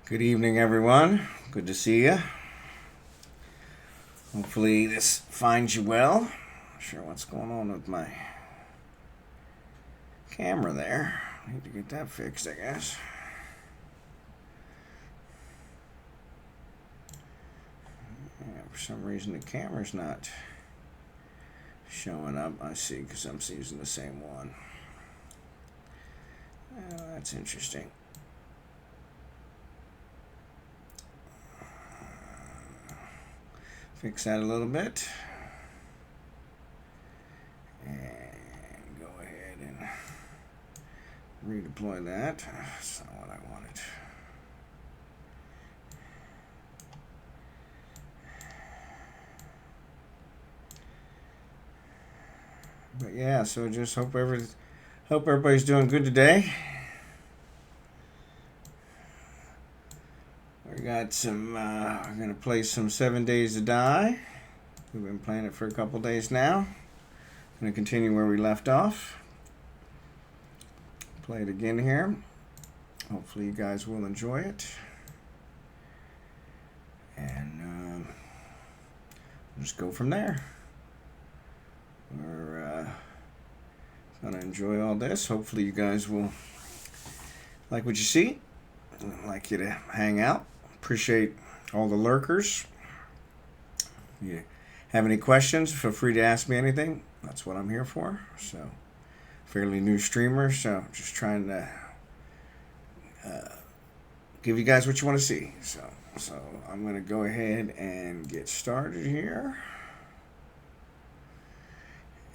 Good evening, everyone. Good to see you. Hopefully, this finds you well. Not sure what's going on with my camera there. Need to get that fixed, I guess. Yeah, for some reason, the camera's not showing up. I see, because I'm using the same one. That's interesting. Fix that a little bit. And go ahead and redeploy that. That's not what I wanted. But yeah, so just hope everybody's doing good today. We got some, we're going to play some 7 Days to Die. We've been playing it for a couple days now. Going to continue where we left off. Play it again here. Hopefully you guys will enjoy it. And just go from there. We're going to enjoy all this. Hopefully you guys will like what you see. I'd like you to hang out. Appreciate all the lurkers. If you have any questions, feel free to ask me anything. That's what I'm here for. So, fairly new streamer, so just trying to give you guys what you want to see. So I'm going to go ahead and get started here.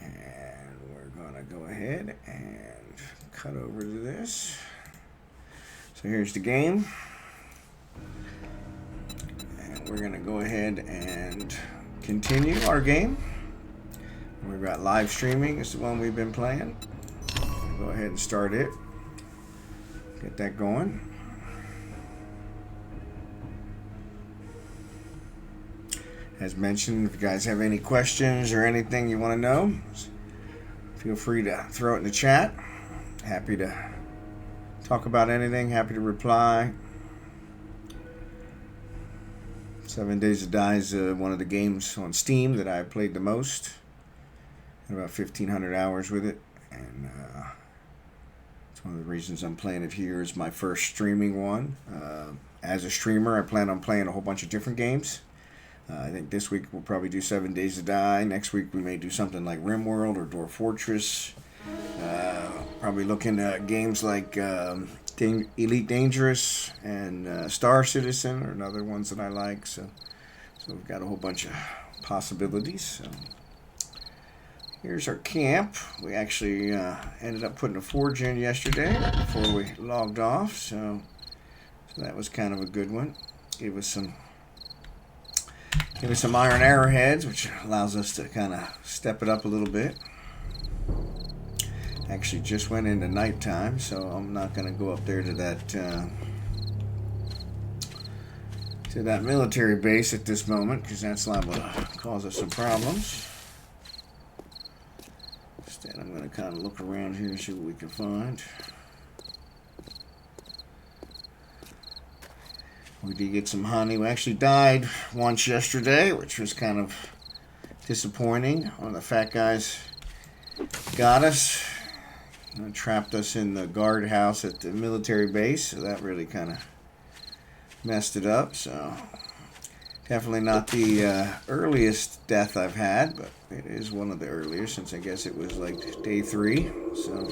And we're going to go ahead and cut over to this. So here's the game. And we're going to go ahead and continue our game. We've got live streaming. It's the one we've been playing. Go ahead and start it. Get that going. As mentioned, if you guys have any questions or anything you want to know, feel free to throw it in the chat. Happy to talk about anything. Happy to reply. 7 Days to Die is one of the games on Steam that I played the most. About 1,500 hours with it. And it's one of the reasons I'm playing it here. Is my first streaming one. As a streamer, I plan on playing a whole bunch of different games. I think this week we'll probably do 7 Days to Die. Next week we may do something like RimWorld or Dwarf Fortress. Probably looking at games like Elite Dangerous and Star Citizen are another ones that I like. So we've got a whole bunch of possibilities. So here's our camp. We actually ended up putting a forge in yesterday before we logged off. So that was kind of a good one. Gave us some iron arrowheads, which allows us to kind of step it up a little bit. Actually just went into nighttime, so I'm not going to go up there to that military base at this moment, because that's liable to cause us some problems. Instead, I'm going to kind of look around here and see what we can find. We did get some honey. We actually died once yesterday, which was kind of disappointing. One of the fat guys got us. Trapped us in the guardhouse at the military base, so that really kind of messed it up. So definitely not the earliest death I've had, but it is one of the earlier, since I guess it was like day 3. So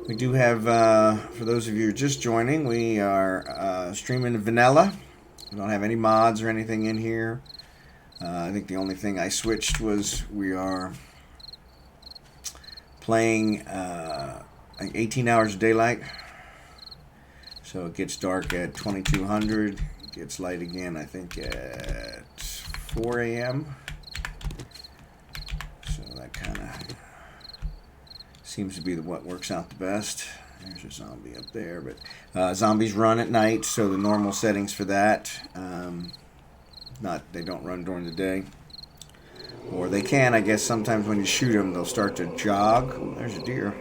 we do have, for those of you who are just joining, we are streaming vanilla. We don't have any mods or anything in here. I think the only thing I switched was we are playing like 18 hours of daylight. So it gets dark at 2200. It gets light again, I think, at 4 a.m. So that kind of seems to be what works out the best. There's a zombie up there, but zombies run at night, so the normal settings for that. They don't run during the day. Or they can, I guess, sometimes when you shoot them, they'll start to jog. Oh, there's a deer.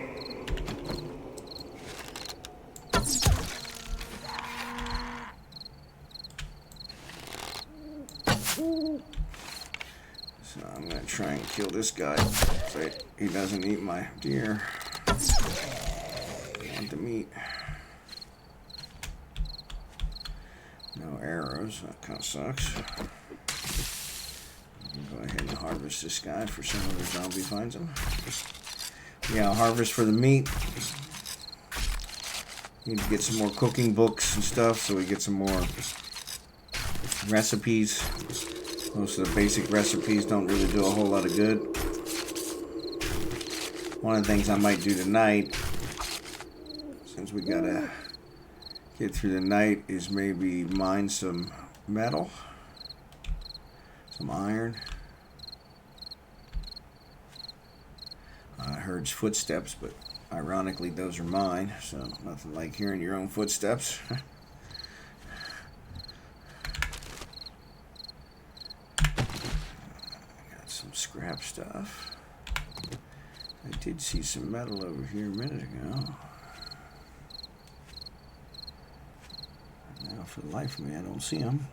kill this guy so he doesn't eat my deer. I want the meat. No arrows. That kind of sucks. Go ahead and harvest this guy for some other zombie finds him. Yeah, I'll harvest for the meat. Need to get some more cooking books and stuff so we get some more recipes. Most of the basic recipes don't really do a whole lot of good. One of the things I might do tonight, since we gotta get through the night, is maybe mine some metal, some iron. I heard footsteps, but ironically those are mine, so nothing like hearing your own footsteps. Got some scrap stuff. I did see some metal over here a minute ago. Now, for the life of me, I don't see them.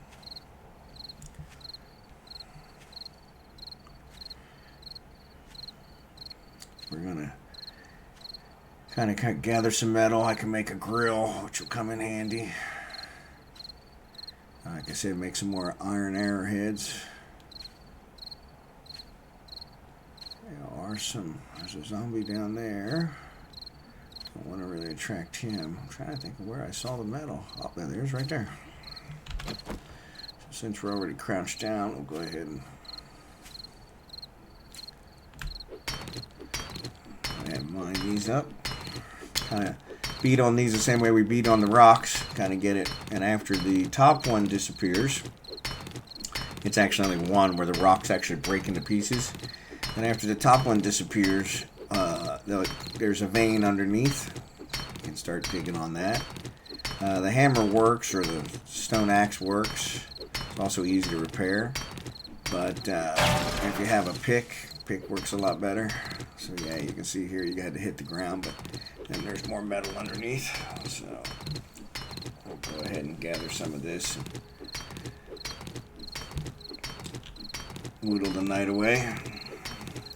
We're gonna kind of gather some metal. I can make a grill, which will come in handy. Like I said, make some more iron arrowheads. There's a zombie down there. Don't want to really attract him. I'm trying to think of where I saw the metal. Oh, there it is right there. So since we're already crouched down, we'll go ahead and mine these up. Kind of beat on these the same way we beat on the rocks. Kind of get it. And after the top one disappears, it's actually only one where the rocks actually break into pieces. And after the top one disappears, there's a vein underneath. You can start digging on that. The hammer works, or the stone axe works. It's also easy to repair. But if you have a pick works a lot better. So yeah, you can see here you had to hit the ground, but then there's more metal underneath. So we'll go ahead and gather some of this and whittle the night away.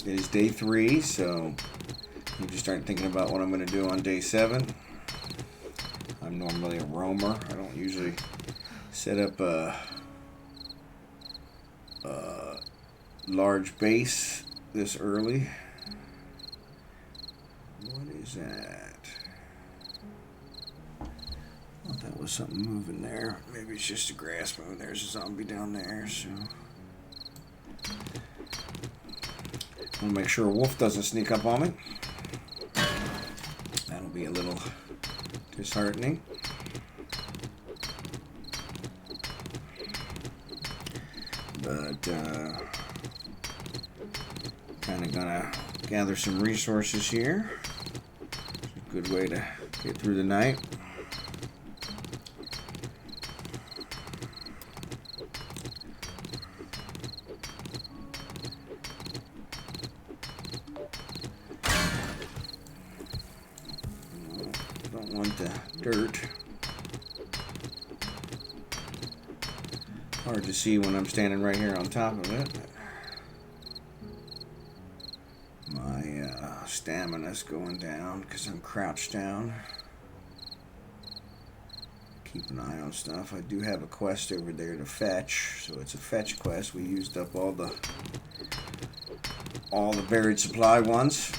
It is day 3, so I'm just starting thinking about what I'm going to do on day 7. I'm normally a roamer. I don't usually set up a large base this early. What is that? I thought that was something moving there. Maybe it's just a grass moving. There's a zombie down there, so I want to make sure a wolf doesn't sneak up on me. That'll be a little disheartening. But kind of gonna gather some resources here. It's a good way to get through the night. Don't want the dirt. Hard to see when I'm standing right here on top of it. My stamina's going down because I'm crouched down. Keep an eye on stuff. I do have a quest over there to fetch, so it's a fetch quest. We used up all the buried supply ones,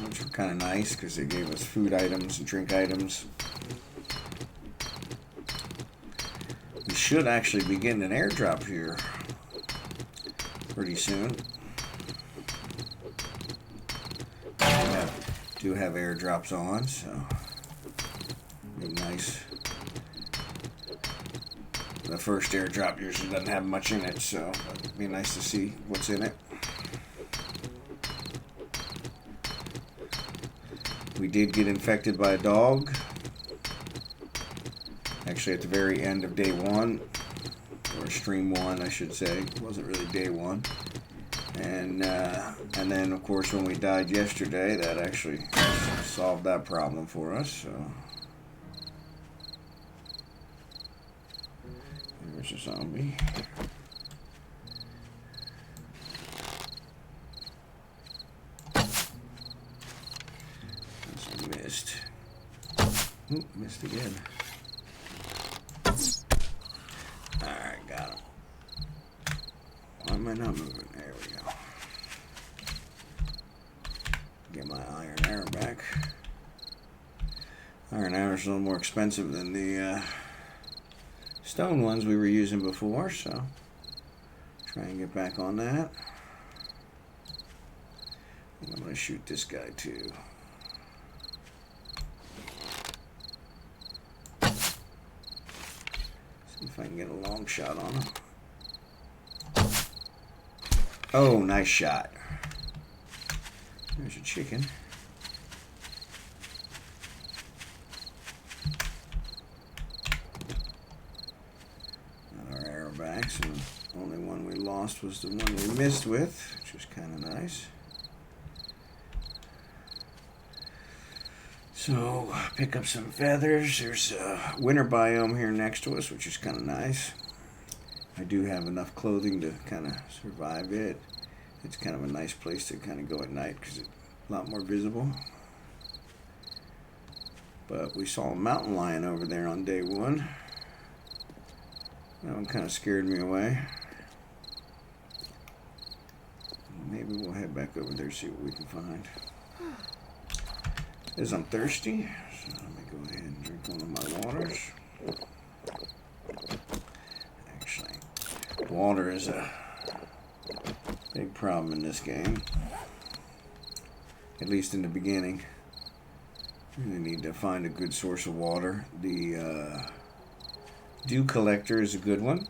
which were kind of nice because they gave us food items and drink items. We should actually be getting an airdrop here pretty soon. Do have airdrops on, so be nice. The first airdrop usually doesn't have much in it, so it'd be nice to see what's in it. We did get infected by a dog. Actually, at the very end of day 1, or stream 1, I should say. It wasn't really day 1. And then, of course, when we died yesterday, that actually solved that problem for us. So there's a zombie. missed. Ooh, missed again. Alright, got him. Why am I not moving? There we go. Get my iron arrow back. Iron arrow is a little more expensive than the stone ones we were using before, so try and get back on that. And I'm going to shoot this guy too. See if I can get a long shot on him. Oh, nice shot. There's a chicken. Got our arrow back, so the only one we lost was the one we missed with, which was kind of nice. So, pick up some feathers. There's a winter biome here next to us, which is kind of nice. I do have enough clothing to kind of survive it. It's kind of a nice place to kind of go at night because it's a lot more visible. But we saw a mountain lion over there on day one. That one kind of scared me away. Maybe we'll head back over there and see what we can find. As I'm thirsty, so let me go ahead and drink one of my waters. Actually, water is a big problem in this game. At least in the beginning. Really need to find a good source of water. The dew collector is a good one.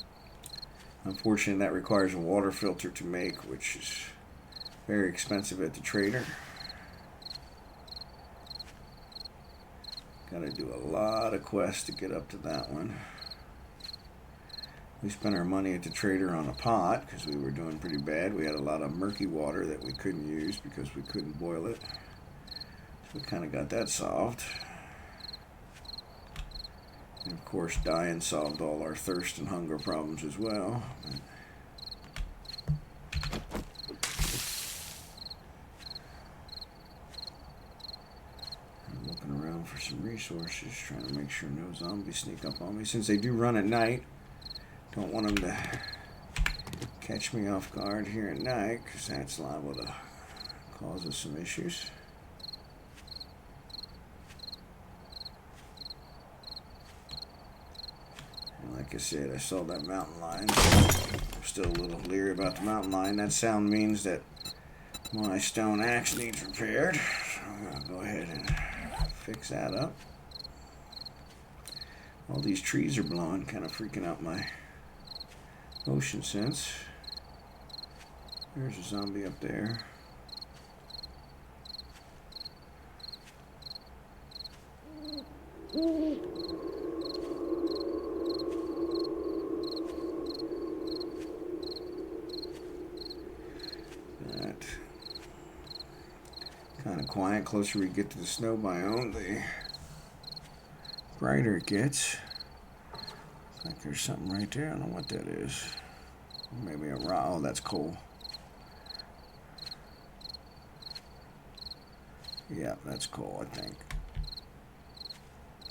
Unfortunately, that requires a water filter to make, which is very expensive at the trader. Gotta do a lot of quests to get up to that one. We spent our money at the trader on a pot because we were doing pretty bad. We had a lot of murky water that we couldn't use because we couldn't boil it. So we kind of got that solved. And of course, dying solved all our thirst and hunger problems as well. I'm looking around for some resources, trying to make sure no zombies sneak up on me. Since they do run at night, don't want them to catch me off guard here at night, because that's liable to cause us some issues. And like I said, I saw that mountain lion. I'm still a little leery about the mountain lion. That sound means that my stone axe needs repaired. So I'm going to go ahead and fix that up. All these trees are blowing, kind of freaking out my motion sense. There's a zombie up there. That kind of quiet. Closer we get to the snow biome, the brighter it gets. Looks like there's something right there. I don't know what that is. Maybe a rock. Oh, that's coal. Yeah, that's coal, I think.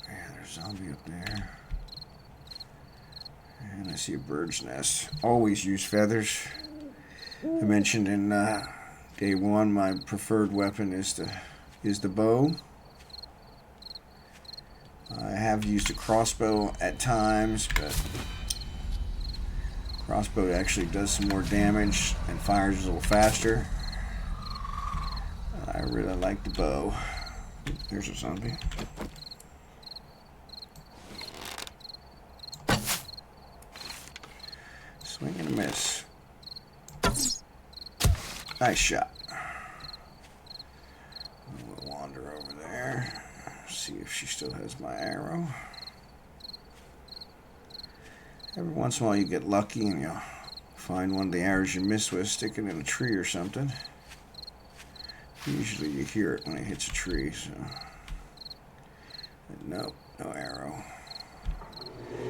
Yeah, there's a zombie up there. And I see a bird's nest. Always use feathers. I mentioned in day one my preferred weapon is the bow. I have used a crossbow at times, but crossbow actually does some more damage and fires a little faster. I really like the bow. There's a zombie. Swing and a miss. Nice shot. We'll wander over there. See if she still has my arrow. Every once in a while you get lucky and you'll find one of the arrows you missed with sticking in a tree or something. Usually you hear it when it hits a tree, so. But nope, no arrow.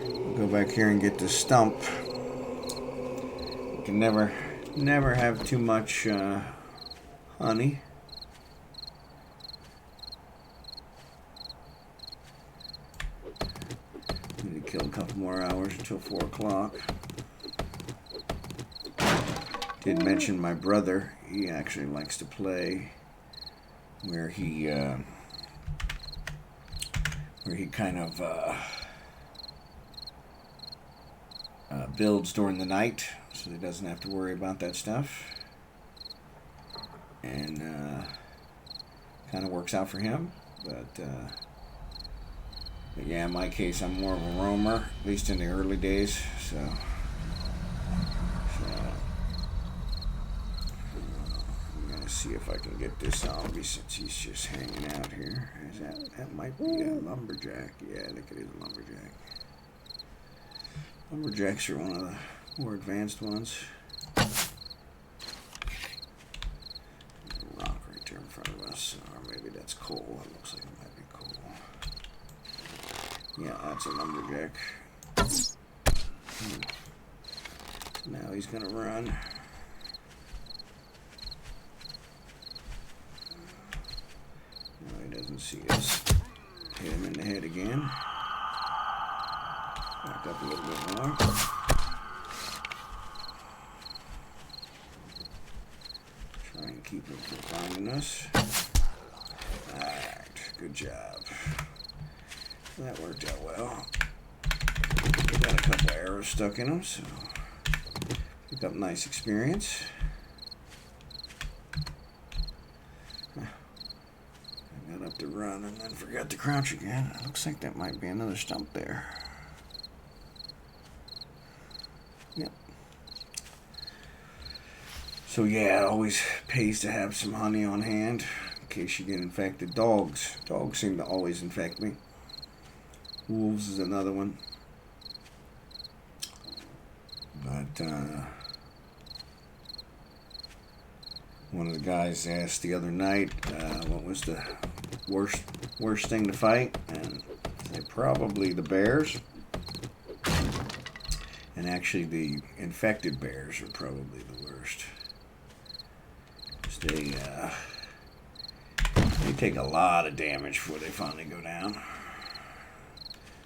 We'll go back here and get the stump. You can never have too much honey. more hours until 4 o'clock. Did mention my brother. He actually likes to play where he kind of builds during the night, so he doesn't have to worry about that stuff, and kind of works out for him. But yeah, in my case, I'm more of a roamer, at least in the early days. So I'm gonna see if I can get this zombie since he's just hanging out here. That might be a lumberjack. Yeah, I think it is a lumberjack. Lumberjacks are one of the more advanced ones. There's a rock right there in front of us, or maybe that's coal. It looks like it might be coal. Yeah, that's a lumberjack. Now he's gonna run. No, he doesn't see us. Hit him in the head again. Back up a little bit more. Try and keep him from finding us. Alright, good job. That worked out well. We got a couple arrows stuck in them, so pick up nice experience. I got up to run and then forgot to crouch again. It looks like that might be another stump there. Yep. So yeah, it always pays to have some honey on hand in case you get infected. Dogs seem to always infect me. Wolves is another one. But one of the guys asked the other night what was the worst thing to fight, and probably the bears. And actually, the infected bears are probably the worst. They take a lot of damage before they finally go down.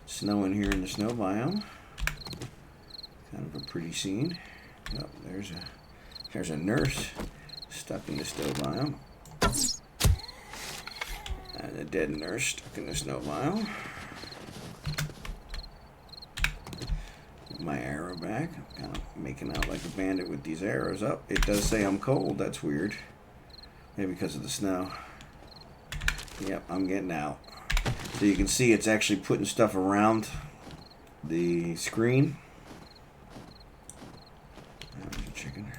Snowing here in the snow biome. Kind of a pretty scene. Oh, there's a nurse stuck in the snow biome. And a dead nurse stuck in the snow biome. My arrow back. I'm kind of making out like a bandit with these arrows up. It does say I'm cold. That's weird. Maybe because of the snow. Yep, I'm getting out. So you can see it's actually putting stuff around the screen. There's a chicken.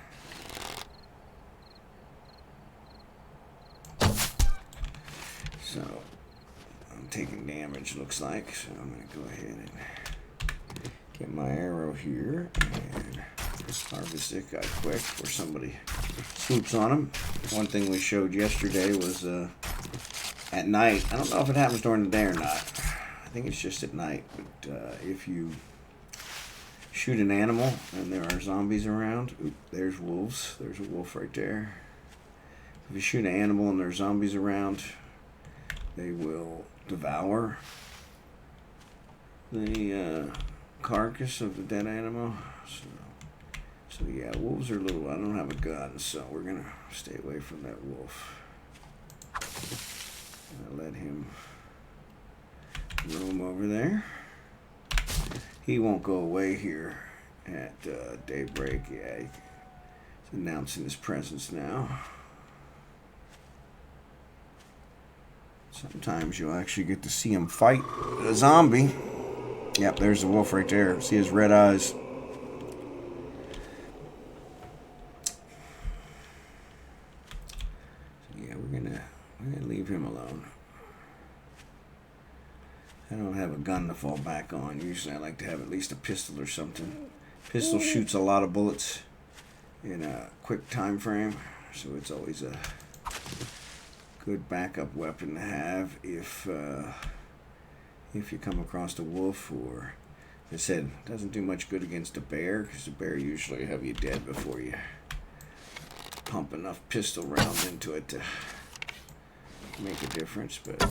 So I'm taking damage, looks like. So I'm going to go ahead and get my arrow here and harvest this guy quick before somebody swoops on him. One thing we showed yesterday was at night. I don't know if it happens during the day or not. I think it's just at night. But if you shoot an animal and there are zombies around, there's wolves. There's a wolf right there. If you shoot an animal and there's zombies around, they will devour the carcass of the dead animal. So yeah, wolves are little. I don't have a gun, so we're gonna stay away from that wolf. I'll let him roam over there. He won't go away here at daybreak. Yeah, he's announcing his presence now. Sometimes you'll actually get to see him fight a zombie. Yep, there's the wolf right there. See his red eyes. Yeah, we're gonna leave him alone. I don't have a gun to fall back on. Usually I like to have at least a pistol or something. Pistol shoots a lot of bullets in a quick time frame, so it's always a good backup weapon to have if you come across a wolf, or, as I said, it doesn't do much good against a bear, because the bear usually have you dead before you pump enough pistol rounds into it to make a difference. But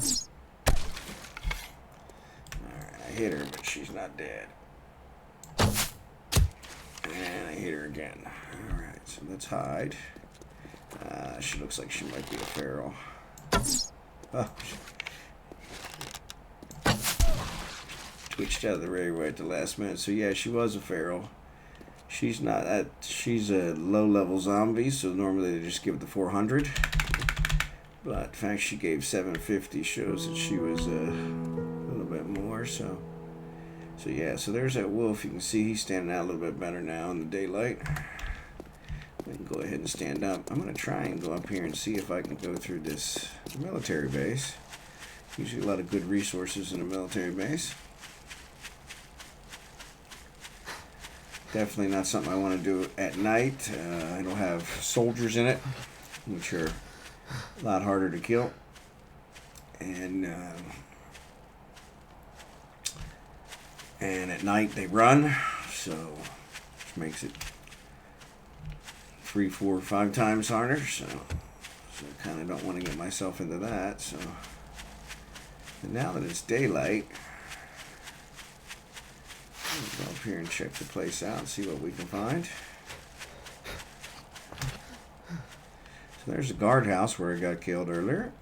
alright, I hit her, but she's not dead. And I hit her again. Alright, so let's hide. She looks like she might be a feral. Oh, twitched out of the railway at the last minute. So yeah, she was a feral. She's not that. She's a low-level zombie, so normally they just give it the 400. But the fact she gave 750 shows that she was a little bit more. So yeah. So there's that wolf. You can see he's standing out a little bit better now in the daylight. I can go ahead and stand up. I'm going to try and go up here and see if I can go through this military base. Usually a lot of good resources in a military base. Definitely not something I want to do at night. It'll have soldiers in it, which are a lot harder to kill. And at night they run, so which makes it 3, 4, 5 times harder. So I kind of don't want to get myself into that. So and now that it's daylight, I'll go up here and check the place out and see what we can find. So there's the guardhouse where I got killed earlier.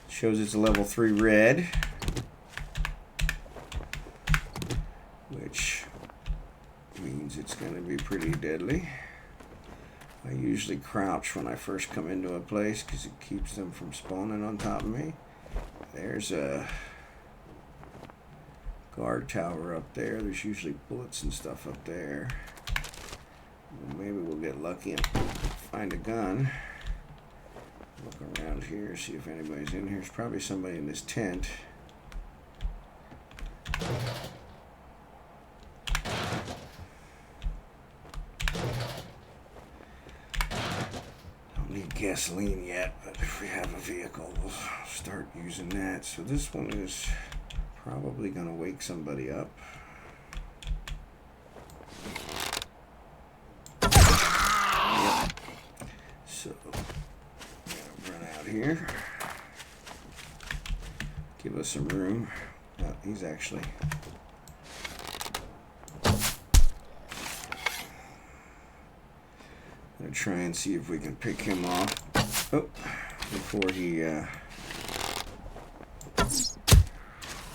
Shows it's a level 3 red, which means it's going to be pretty deadly. I usually crouch when I first come into a place because it keeps them from spawning on top of me. There's a guard tower up there. There's usually bullets and stuff up there. Well, maybe we'll get lucky and find a gun. Look around here, see if anybody's in here. There's probably somebody in this tent. Don't need gasoline yet, but if we have a vehicle, we'll start using that. So this one is probably going to wake somebody up. Yep. So, I'm going to run out here. Give us some room. Oh, he's actually... I'm going to try and see if we can pick him off. Oh, before he...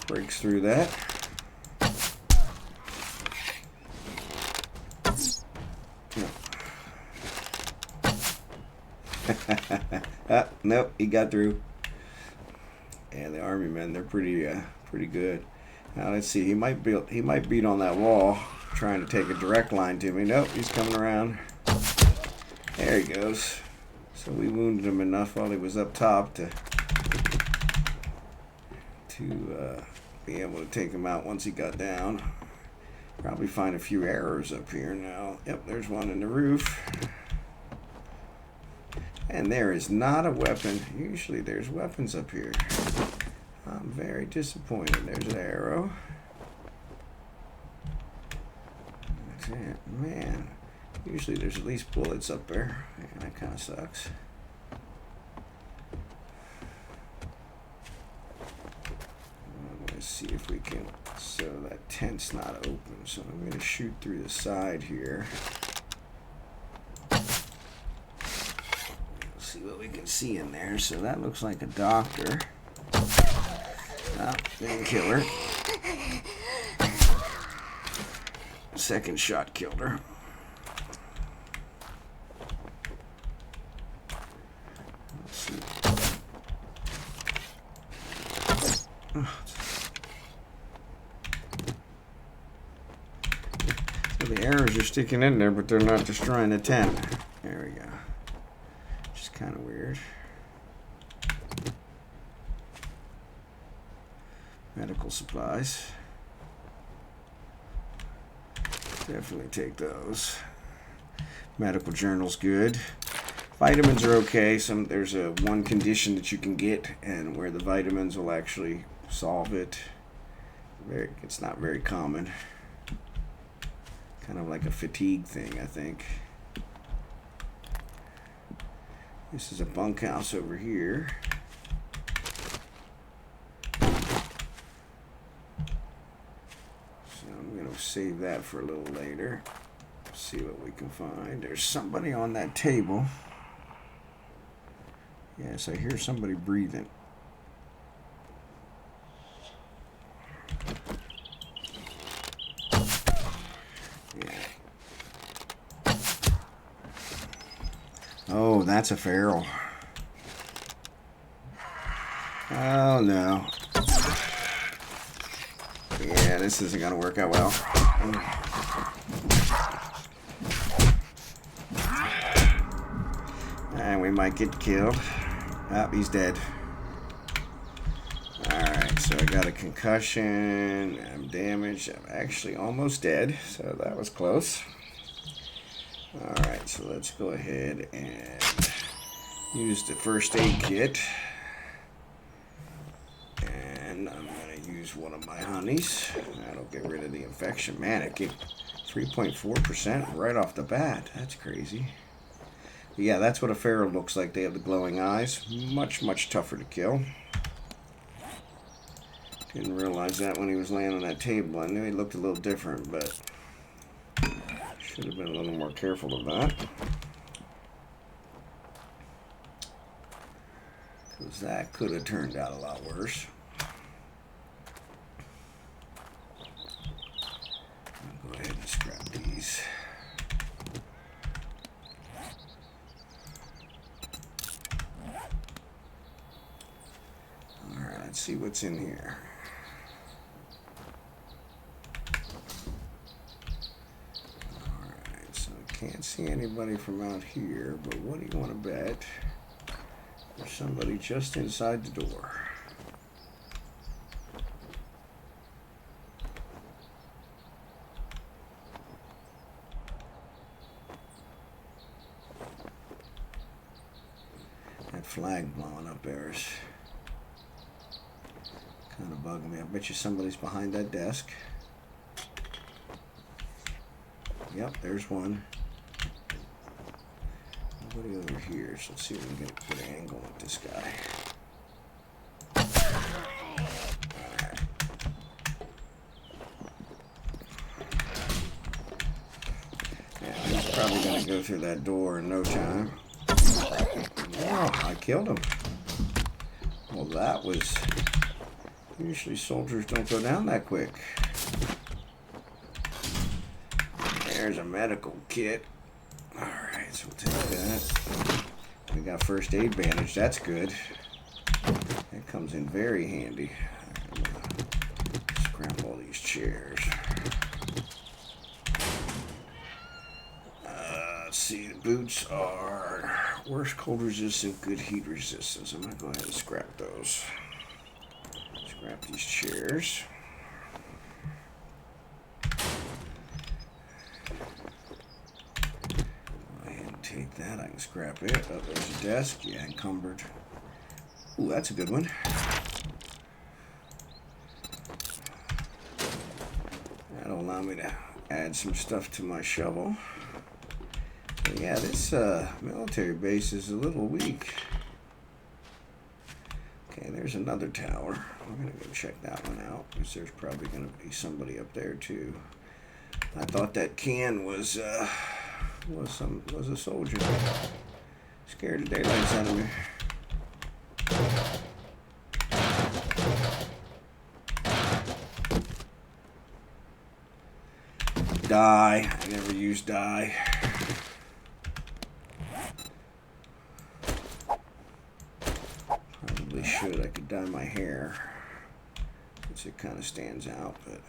breaks through that. No. Nope, he got through. Yeah, the army men, they're pretty good. Now let's see, he might beat on that wall, trying to take a direct line to me. Nope, he's coming around. There he goes. So we wounded him enough while he was up top to be able to take him out once he got down. Probably find a few arrows up here now. Yep, there's one in the roof. And there is not a weapon. Usually there's weapons up here. I'm very disappointed. There's an arrow. That's it. Man, usually there's at least bullets up there. Man, that kind of sucks. Let's see if we can, so that tent's not open, so I'm going to shoot through the side here. See what we can see in there. So that looks like a doctor. Oh, didn't kill her. Second shot killed her. Let's see. So the arrows are sticking in there, but they're not destroying the tent. There we go. Just kind of weird. Medical supplies. Definitely take those. Medical journal's good. Vitamins are okay. There's one condition that you can get, and where the vitamins will actually solve it. It's not very common. Kind of like a fatigue thing, I think. This is a bunkhouse over here. So I'm going to save that for a little later. See what we can find. There's somebody on that table. Yes, I hear somebody breathing. Yeah. Oh, that's a feral. Oh no. Yeah, this isn't gonna work out well. And we might get killed. Oh, he's dead. Alright, so I got a concussion. I'm damaged. I'm actually almost dead, so that was close. Alright, so let's go ahead and use the first aid kit. And I'm going to use one of my honeys. That'll get rid of the infection. Man, it gave 3.4% right off the bat. That's crazy. But yeah, that's what a feral looks like. They have the glowing eyes. Much, much tougher to kill. Didn't realize that when he was laying on that table. I knew he looked a little different, but should have been a little more careful of that. Because that could have turned out a lot worse. I'll go ahead and scrap these. Alright, let's see what's in here. Alright, so I can't see anybody from out here, but what do you want to bet? There's somebody just inside the door. That flag blowing up there is kind of bugging me. I bet you somebody's behind that desk. Yep, there's one. Nobody over here, so let's see if we can get a good angle with this guy. Alright. Yeah, he's probably going to go through that door in no time. Oh, I killed him. Well, that was... Usually soldiers don't go down that quick. There's a medical kit. Alright, so we'll take that. We got first aid bandage. That's good. That comes in very handy. I'm gonna scrap all these chairs. Let's see, the boots are worse cold resistant, good heat resistance. I'm going to go ahead and scrap those. Scrap these chairs. Go ahead and take that. I can scrap it. Oh, there's a desk. Yeah, encumbered. Ooh, that's a good one. That'll allow me to add some stuff to my shovel. But yeah, this military base is a little weak. Okay, there's another tower. We're gonna go check that one out because there's probably gonna be somebody up there too. I thought that can was a soldier. Scared the daylights out of me. Dye. I never use dye. Probably should. I could dye my hair. Since it kind of stands out, but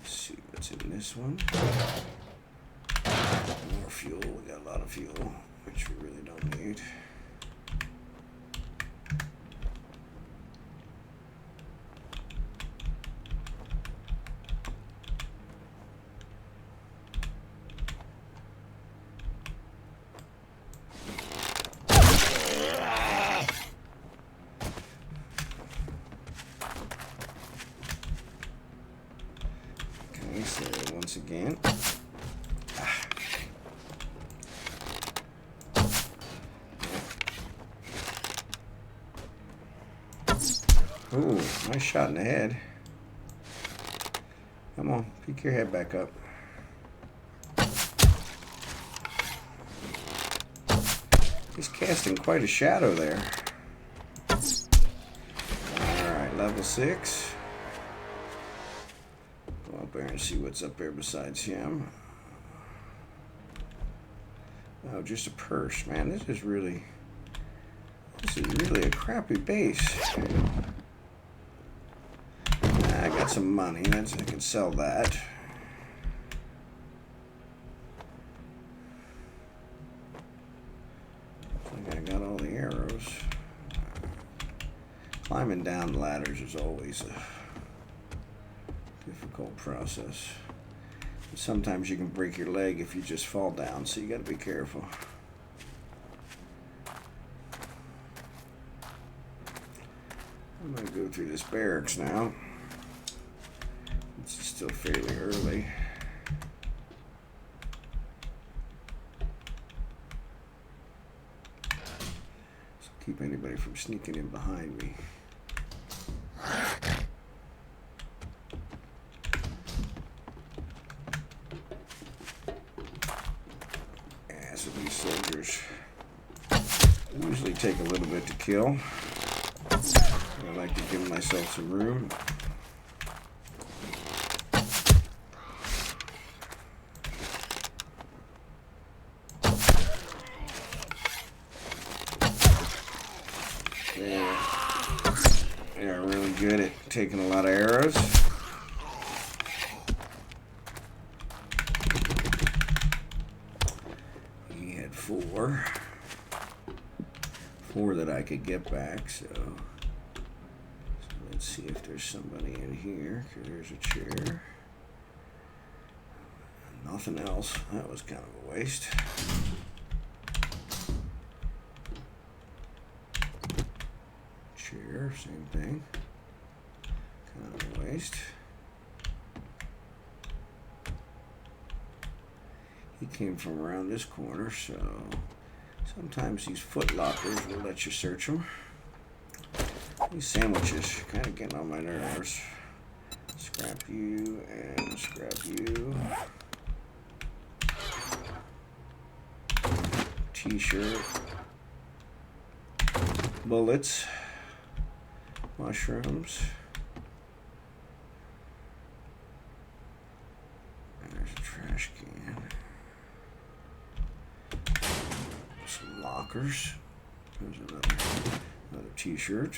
let's see what's in this one. More fuel. We got a lot of fuel, which we really don't need. Once again. Ooh, nice shot in the head. Come on, peek your head back up. He's casting quite a shadow there. Alright, level 6. Go up there and see what's up there besides him. Oh, just a purse. Man, this is really a crappy base. I got some money. I can sell that. I got all the arrows. Climbing down ladders is always a difficult process. Sometimes you can break your leg if you just fall down, so you got to be careful. I'm going to go through this barracks now. It's still fairly early. So keep anybody from sneaking in behind me. Yeah, so these soldiers usually take a little bit to kill. I like to give myself some room. They are really good at taking a lot of arrows. He had 4 that I could get back, so let's see if there's somebody in here. There's a chair. Nothing else. That was kind of a waste. Chair, same thing. Kind of a waste. He came from around this corner, so sometimes these foot lockers will let you search them. These sandwiches kind of getting on my nerves. Scrap you and scrap you. T-shirt. Bullets. Mushrooms. There's a trash can. Some lockers. There's another t-shirt.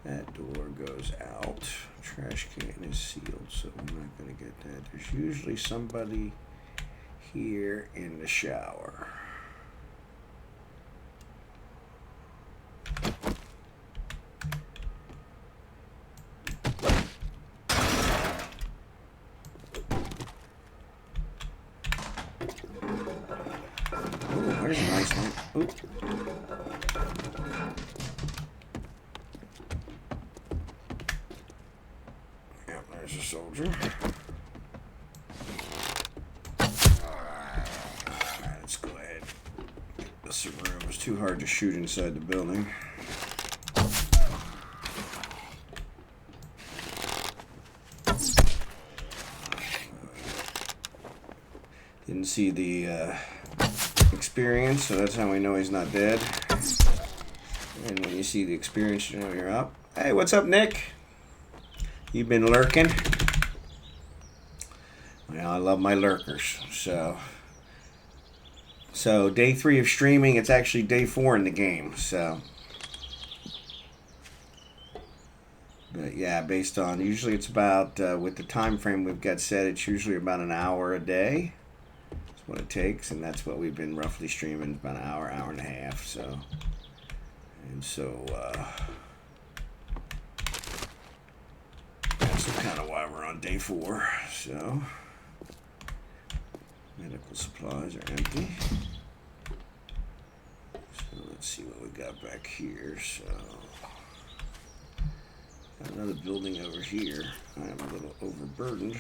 That door goes out. Trash can is sealed, so I'm not going to get that. There's usually somebody here in the shower. There's a nice one. Oop. Yep, there's a soldier. Alright, let's go ahead. Get this room. It's too hard to shoot inside the building. Didn't see the experience, so that's how we know he's not dead. And when you see the experience, you know you're up. Hey, what's up, Nick? You've been lurking? Well, I love my lurkers. So day 3 of streaming, it's actually day 4 in the game. So, but yeah, based on usually it's about with the time frame we've got set, it's usually about an hour a day. What it takes, and that's what we've been roughly streaming, about an hour and a half. So, that's kind of why we're on day 4. So, medical supplies are empty. So let's see what we got back here. So, got another building over here. I am a little overburdened.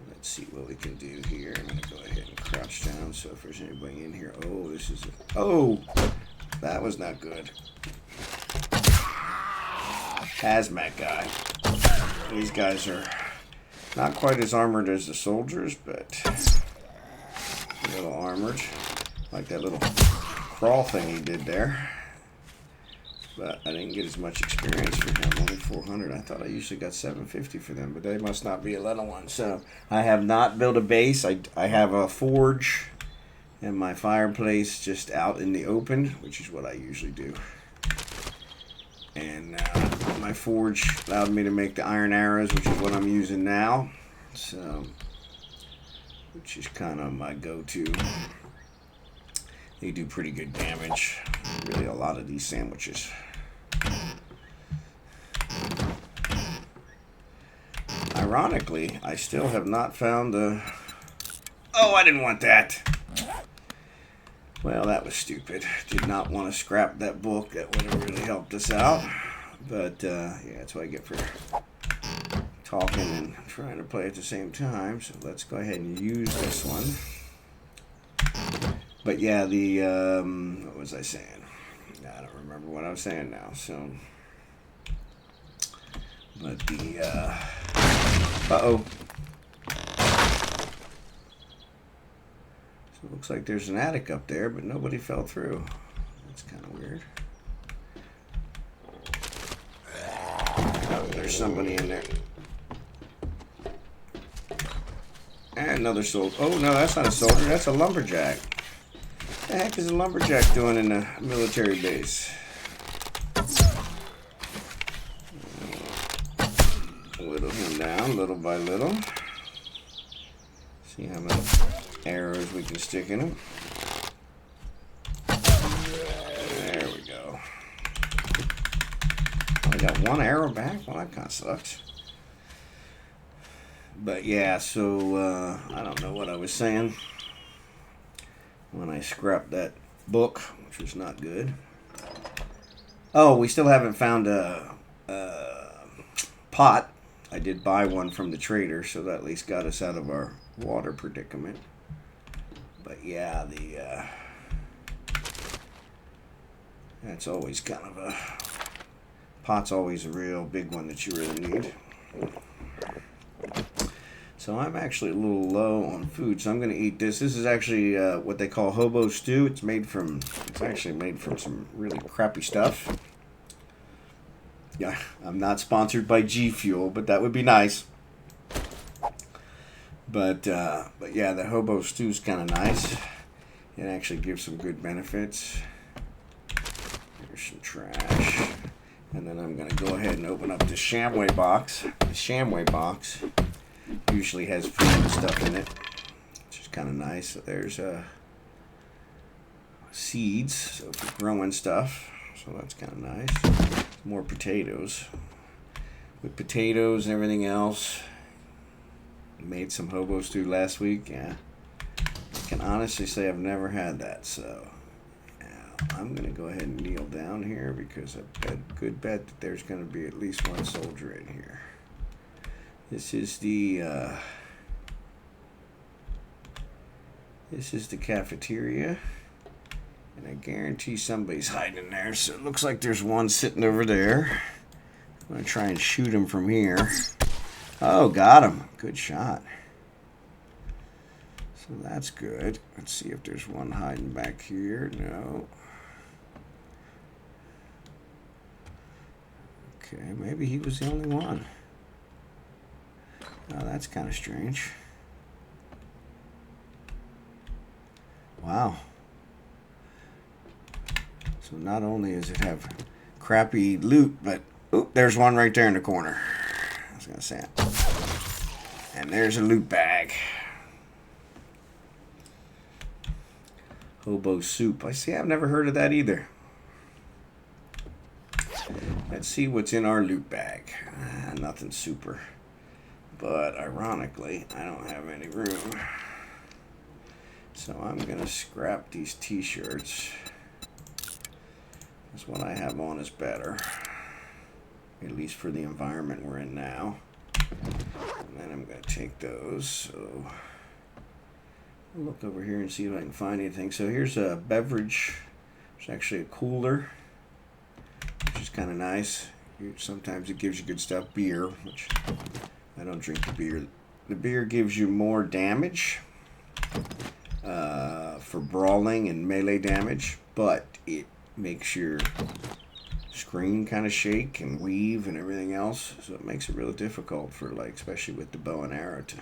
Let's see what we can do here. I'm going to go ahead and crouch down, so if there's anybody in here. Oh, this is a... Oh! That was not good. Hazmat guy. These guys are not quite as armored as the soldiers, but a little armored. Like that little crawl thing he did there. But I didn't get as much experience for him, only 400. I thought I usually got 750 for them, but they must not be a little one. So I have not built a base. I have a forge and my fireplace just out in the open, which is what I usually do. And my forge allowed me to make the iron arrows, which is what I'm using now. So, which is kind of my go-to. They do pretty good damage. Really a lot of these sandwiches. Ironically, I still have not found the... Oh, I didn't want that. Well, that was stupid. Did not want to scrap that book. That would have really helped us out. But, yeah, that's what I get for talking and trying to play at the same time. So let's go ahead and use this one. But, yeah, the, what was I saying? I don't remember what I was saying now. So, but the, uh-oh. So it looks like there's an attic up there, but nobody fell through. That's kind of weird. Oh, there's somebody in there. And another soldier. Oh, no, that's not a soldier. That's a lumberjack. What the heck is a lumberjack doing in a military base? Whittle him down little by little. See how many arrows we can stick in him. There we go. I got one arrow back. Well, that kind of sucks. But yeah, so I don't know what I was saying when I scrapped that book, which was not good. Oh, we still haven't found a pot. I did buy one from the trader, so that at least got us out of our water predicament. But yeah, the that's always kind of a pot's always a real big one that you really need. So I'm actually a little low on food, so I'm going to eat this. This is actually what they call hobo stew. It's actually made from some really crappy stuff. Yeah, I'm not sponsored by G Fuel, but that would be nice. But yeah, the hobo stew is kind of nice. It actually gives some good benefits. There's some trash. And then I'm going to go ahead and open up the Shamway box. The Shamway box usually has food and stuff in it, which is kind of nice. So there's seeds, so for growing stuff. So that's kind of nice. More potatoes. With potatoes and everything else. Made some hobo stew last week. Yeah, I can honestly say I've never had that. So yeah, I'm going to go ahead and kneel down here because I've got a good bet that there's going to be at least one soldier in here. This is the cafeteria, and I guarantee somebody's hiding in there. So it looks like there's one sitting over there. I'm gonna try and shoot him from here. Oh, got him! Good shot. So that's good. Let's see if there's one hiding back here. No. Okay, maybe he was the only one. Oh, that's kind of strange. Wow. So not only does it have crappy loot, but oop, there's one right there in the corner. I was going to say it. And there's a loot bag. Hobo soup. I see, I've never heard of that either. Let's see what's in our loot bag. Nothing super. But ironically, I don't have any room. So I'm going to scrap these t-shirts. Because what I have on is better. At least for the environment we're in now. And then I'm going to take those. So I'll look over here and see if I can find anything. So here's a beverage. It's actually a cooler, which is kind of nice. Sometimes it gives you good stuff. Beer, which I don't drink the beer. The beer gives you more damage for brawling and melee damage, but it makes your screen kind of shake and weave and everything else, so it makes it real difficult for, like, especially with the bow and arrow, to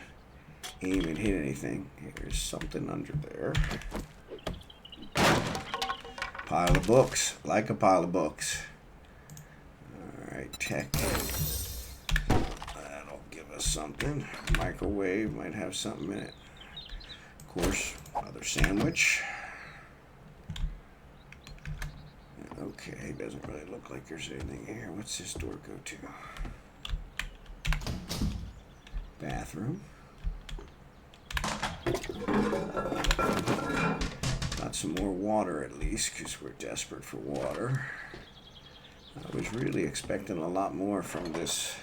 aim and hit anything. Here's something under there. Pile of books. Like a pile of books. Alright, tech. That'll give us something. Microwave might have something in it. Of course, another sandwich. Okay, doesn't really look like there's anything here. What's this door go to? Bathroom. Got some more water at least, because we're desperate for water. I was really expecting a lot more from this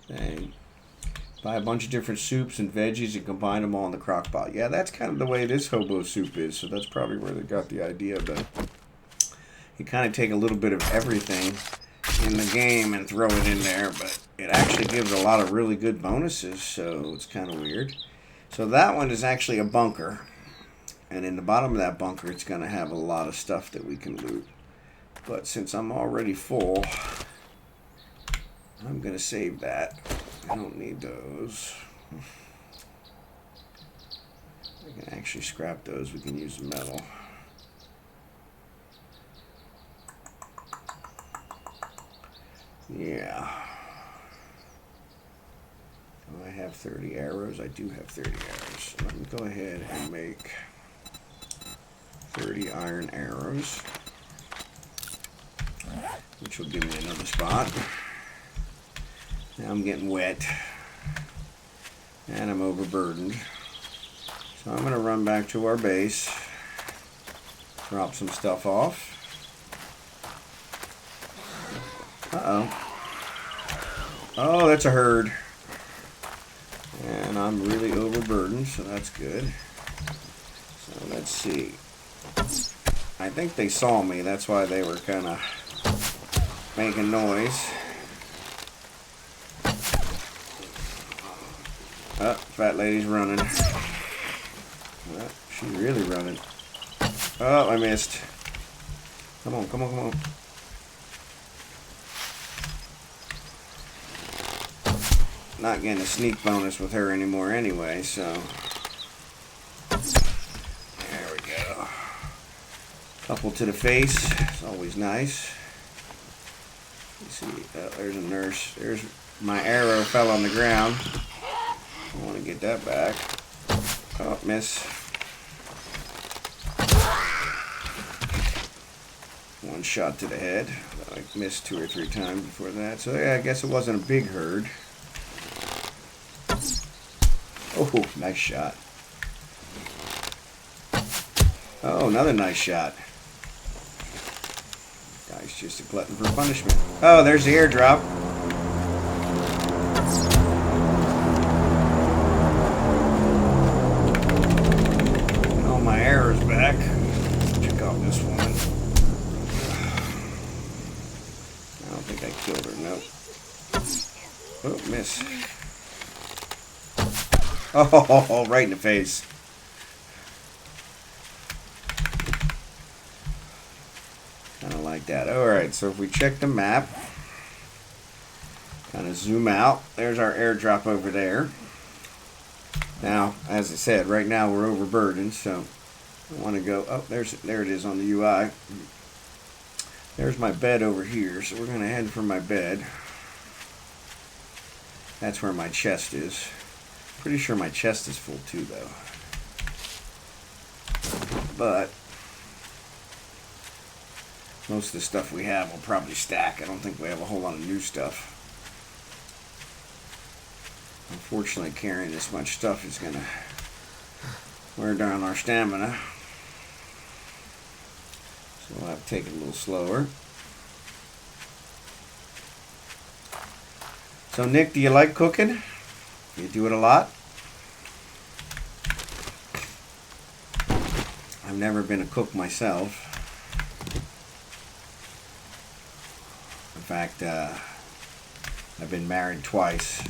thing. Buy a bunch of different soups and veggies and combine them all in the crock pot. Yeah, that's kind of the way this hobo soup is, so that's probably where they got the idea of that. You kind of take a little bit of everything in the game and throw it in there, but it actually gives a lot of really good bonuses, so it's kind of weird. So that one is actually a bunker, and in the bottom of that bunker it's going to have a lot of stuff that we can loot. But since I'm already full, I'm going to save that. I don't need those. We can actually scrap those. We can use the metal. Yeah. Do I have 30 arrows? I do have 30 arrows. So let me go ahead and make 30 iron arrows, which will give me another spot. Now I'm getting wet, and I'm overburdened. So I'm going to run back to our base, drop some stuff off. Uh-oh. Oh, that's a herd. And I'm really overburdened, so that's good. So let's see. I think they saw me. That's why they were kind of making noise. Oh, fat lady's running. Oh, she's really running. Oh, I missed. Come on, come on, come on. Not getting a sneak bonus with her anymore anyway, so there we go. Couple to the face. It's always nice. Let's see. Oh, there's a nurse. There's my arrow fell on the ground. I want to get that back. Oh, miss. One shot to the head. I missed 2 or 3 times before that. So yeah, I guess it wasn't a big herd. Oh, nice shot. Oh, another nice shot. Guy's just a glutton for punishment. Oh, there's the airdrop. Oh, my arrow's back. Check out this woman. I don't think I killed her. Nope. Oh, miss. Oh, right in the face. Kind of like that. Alright, so if we check the map, kind of zoom out, there's our airdrop over there. Now, as I said, right now we're overburdened, so I want to go, oh, there it is on the UI. There's my bed over here, so we're going to head for my bed. That's where my chest is. Pretty sure my chest is full too, though. But most of the stuff we have will probably stack. I don't think we have a whole lot of new stuff. Unfortunately, carrying this much stuff is going to wear down our stamina. So we'll have to take it a little slower. So, Nick, do you like cooking? You do it a lot? I've never been a cook myself. fact, I've been married twice.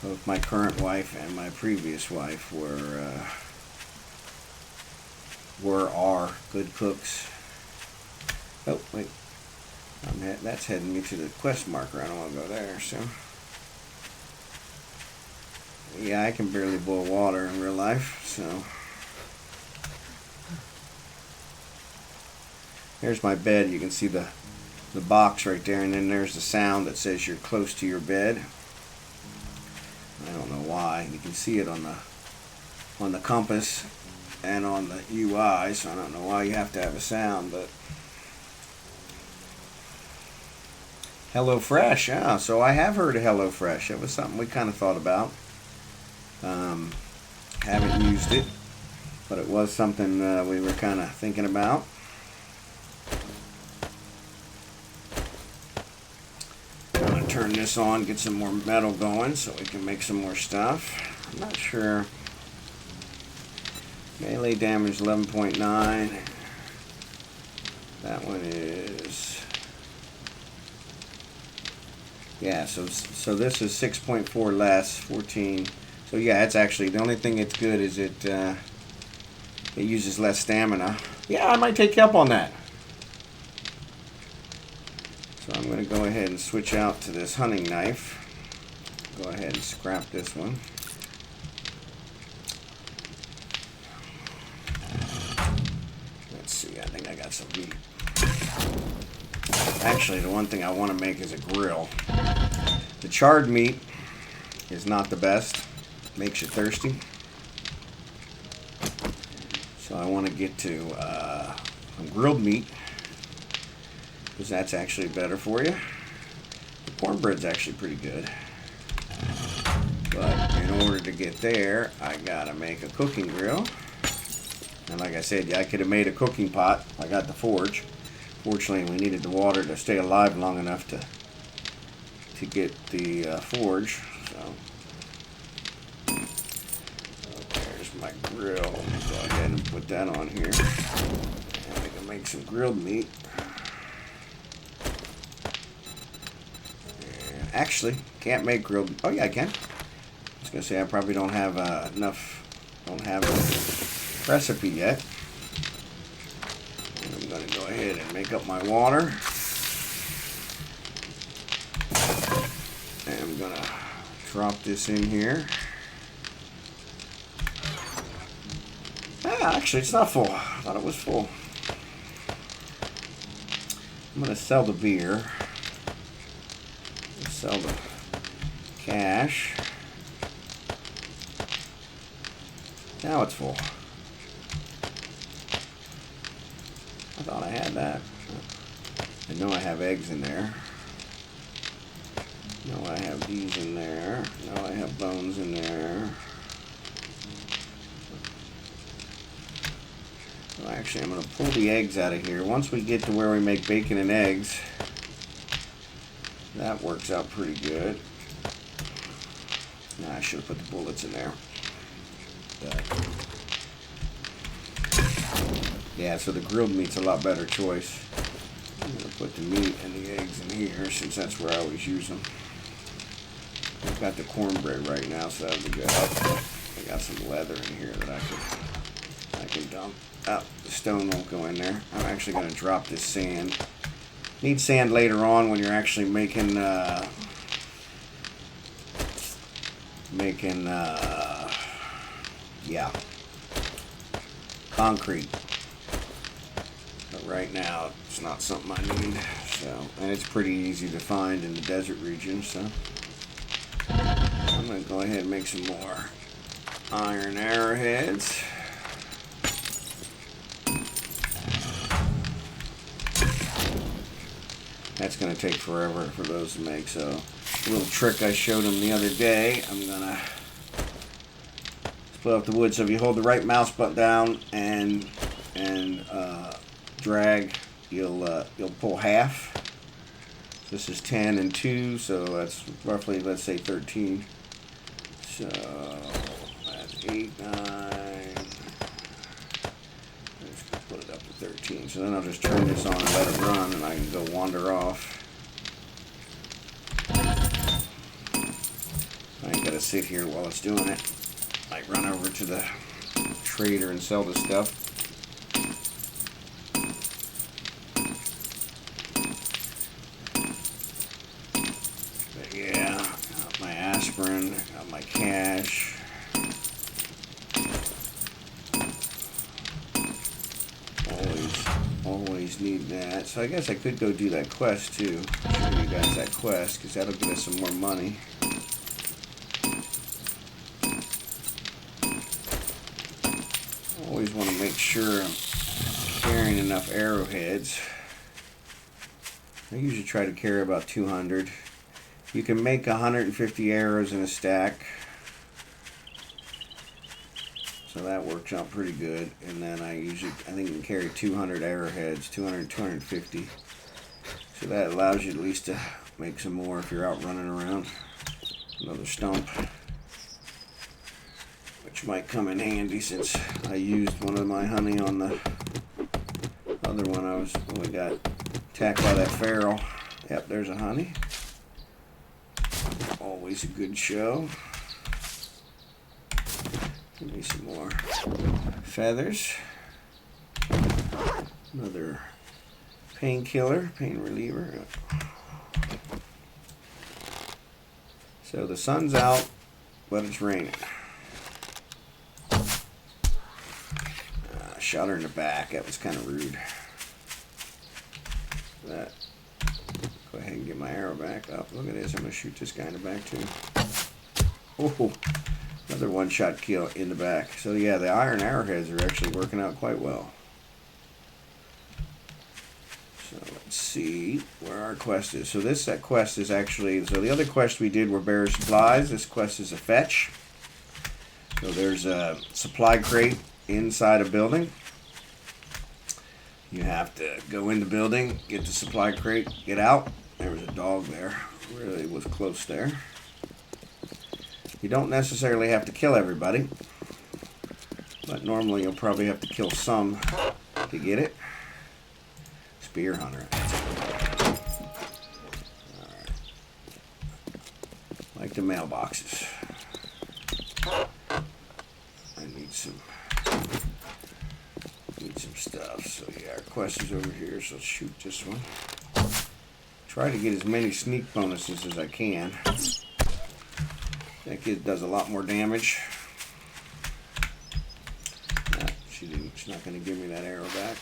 Both my current wife and my previous wife are good cooks. Oh wait, that's heading me to the quest marker. I don't want to go there. So yeah, I can barely boil water in real life. So here's my bed. You can see the box right there, and then there's the sound that says you're close to your bed. I don't know why. You can see it on the compass and on the UI, so I don't know why you have to have a sound, but HelloFresh, yeah, so I have heard of HelloFresh. It was something we kind of thought about. Haven't used it, but it was something we were kind of thinking about. I'm going to turn this on, get some more metal going so we can make some more stuff. I'm not sure. Melee damage 11.9. That one is, yeah, so this is 6.4 less, 14. So yeah, it's actually, the only thing it's good is it uses less stamina. Yeah, I might take you up on that. So I'm going to go ahead and switch out to this hunting knife. Go ahead and scrap this one. Let's see, I think I got some meat. Actually, the one thing I want to make is a grill. The charred meat is not the best. Makes you thirsty. So I want to get to some grilled meat, because that's actually better for you. The cornbread's actually pretty good. But in order to get there, I gotta make a cooking grill. And like I said, yeah, I could have made a cooking pot. I got the forge. Fortunately, we needed the water to stay alive long enough to get the forge. So there's my grill. Let me go ahead and put that on here. And we can make some grilled meat. Actually, can't make grilled. Oh yeah, I can. I was gonna say I probably don't have enough. Don't have a recipe yet. And I'm gonna go ahead and make up my water. And I'm gonna drop this in here. Ah, actually, it's not full. I thought it was full. I'm gonna sell the beer. Sell the cash. Now it's full. I thought I had that. I know I have eggs in there. No, I have these in there. No, I have bones in there. So actually, I'm going to pull the eggs out of here. Once we get to where we make bacon and eggs, that works out pretty good. Nah, I should have put the bullets in there. But yeah, so the grilled meat's a lot better choice. I'm going to put the meat and the eggs in here since that's where I always use them. I've got the cornbread right now, so that'll be good. I got some leather in here that I can dump. Oh, the stone won't go in there. I'm actually going to drop this sand. Need sand later on when you're actually making yeah, concrete. But right now it's not something I need. So, and it's pretty easy to find in the desert region. So I'm gonna go ahead and make some more iron arrowheads. That's going to take forever for those to make, so a little trick I showed them the other day. I'm going to split up the wood, so if you hold the right mouse button down and drag, you'll pull half. This is 10 and 2, so that's roughly, let's say 13. So that's 8, 9. put it up to 13. So then I'll just turn this on and let it run, and I can go wander off. I ain't gotta sit here while it's doing it. I run over to the trader and sell the stuff. But yeah, got my aspirin, got my cash. Always need that. So I guess I could go do that quest too. Show you guys that quest, because that'll get us some more money. Always want to make sure I'm carrying enough arrowheads. I usually try to carry about 200. You can make 150 arrows in a stack. So that works out pretty good. And then I think you can carry 200 arrowheads, 200, 250. So that allows you at least to make some more if you're out running around. Another stump, which might come in handy since I used one of my honey on the other one. I only got attacked by that feral. Yep, there's a honey. Always a good show. Give me some more feathers. Another painkiller, pain reliever. So the sun's out, but it's raining. Shot her in the back. That was kind of rude. That. Go ahead and get my arrow back up. Look at this. I'm going to shoot this guy in the back too. Oh, another one-shot kill in the back. So yeah, the iron arrowheads are actually working out quite well. So let's see where our quest is. So that quest is actually, so the other quest we did were bearer supplies. This quest is a fetch. So there's a supply crate inside a building. You have to go in the building, get the supply crate, get out. There was a dog there. Really was close there. You don't necessarily have to kill everybody, but normally you'll probably have to kill some to get it. Spear hunter. Alright. Like the mailboxes. I need some stuff. So yeah, our quest is over here, so let's shoot this one. Try to get as many sneak bonuses as I can. That kid does a lot more damage. Nah, she's not going to give me that arrow back.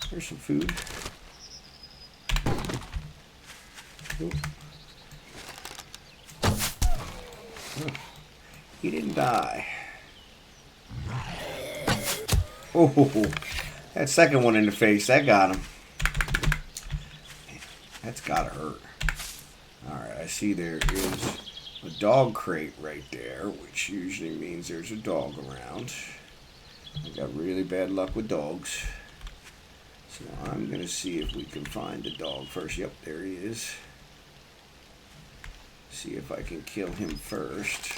Here's some food. Ooh. Oh, he didn't die. Oh, that second one in the face, that got him. That's gotta hurt. Alright, I see there is a dog crate right there, which usually means there's a dog around. I got really bad luck with dogs. So I'm gonna see if we can find the dog first. Yep, there he is. See if I can kill him first.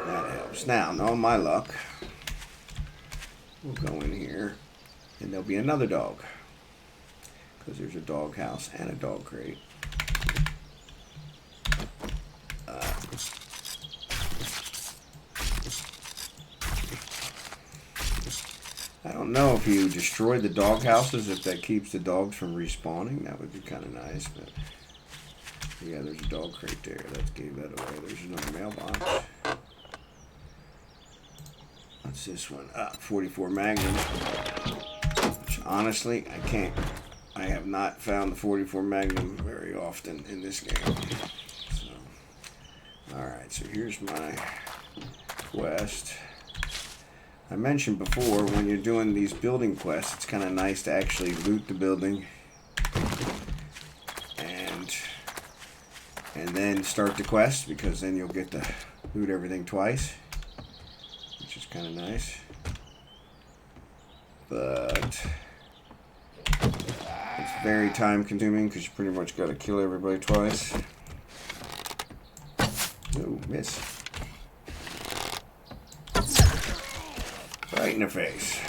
That helps. Now, knowing my luck, we'll go in here, and there'll be another dog, because there's a dog house and a dog crate. I don't know if you destroy the dog houses, if that keeps the dogs from respawning. That would be kind of nice, but yeah, there's a dog crate there. Let's give that away. There's another mailbox. What's this one? 44 Magnum. Which honestly, I have not found the 44 Magnum very often in this game. So, alright, so here's my quest. I mentioned before, when you're doing these building quests, it's kind of nice to actually loot the building and then start the quest, because then you'll get to loot everything twice, which is kind of nice. But it's very time consuming, because you pretty much got to kill everybody twice. Miss. Right in the face.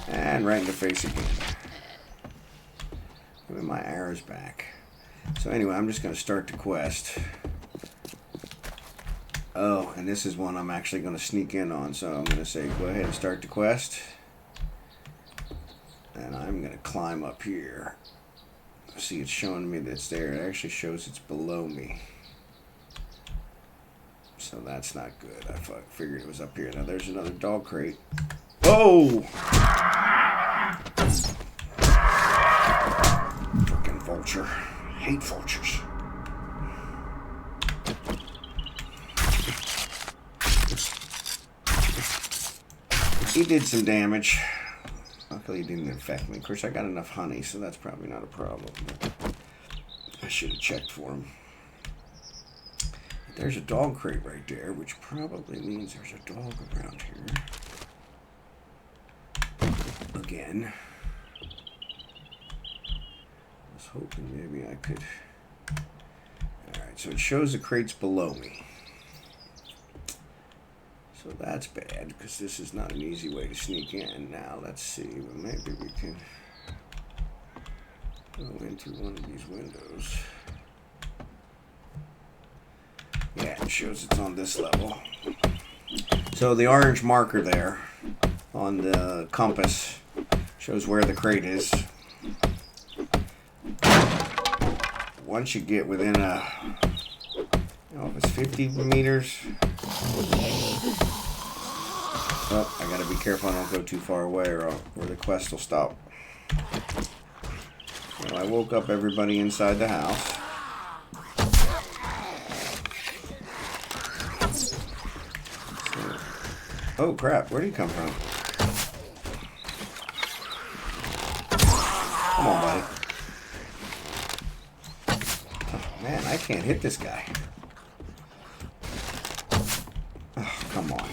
And right in the face again. Give me my arrows back. So anyway, I'm just going to start the quest. Oh, and this is one I'm actually going to sneak in on. So I'm going to say, go ahead and start the quest. And I'm going to climb up here. See, it's showing me that it's there. It actually shows it's below me. So that's not good. I figured it was up here. Now there's another dog crate. Oh! Freaking vulture. I hate vultures. He did some damage. Luckily, he didn't infect me. Of course, I got enough honey, so that's probably not a problem. But I should have checked for him. There's a dog crate right there, which probably means there's a dog around here. Again. I was hoping maybe I could... Alright, so it shows the crates below me. So that's bad, because this is not an easy way to sneak in. Now, let's see. Well, maybe we can go into one of these windows. Yeah, it shows it's on this level. So the orange marker there on the compass shows where the crate is. Once you get within a... if it's 50 meters... Oh, I gotta be careful I don't go too far away or the quest will stop. Well, I woke up everybody inside the house. So, oh crap, where'd he come from? Come on, buddy. Oh, man, I can't hit this guy. Oh, come on.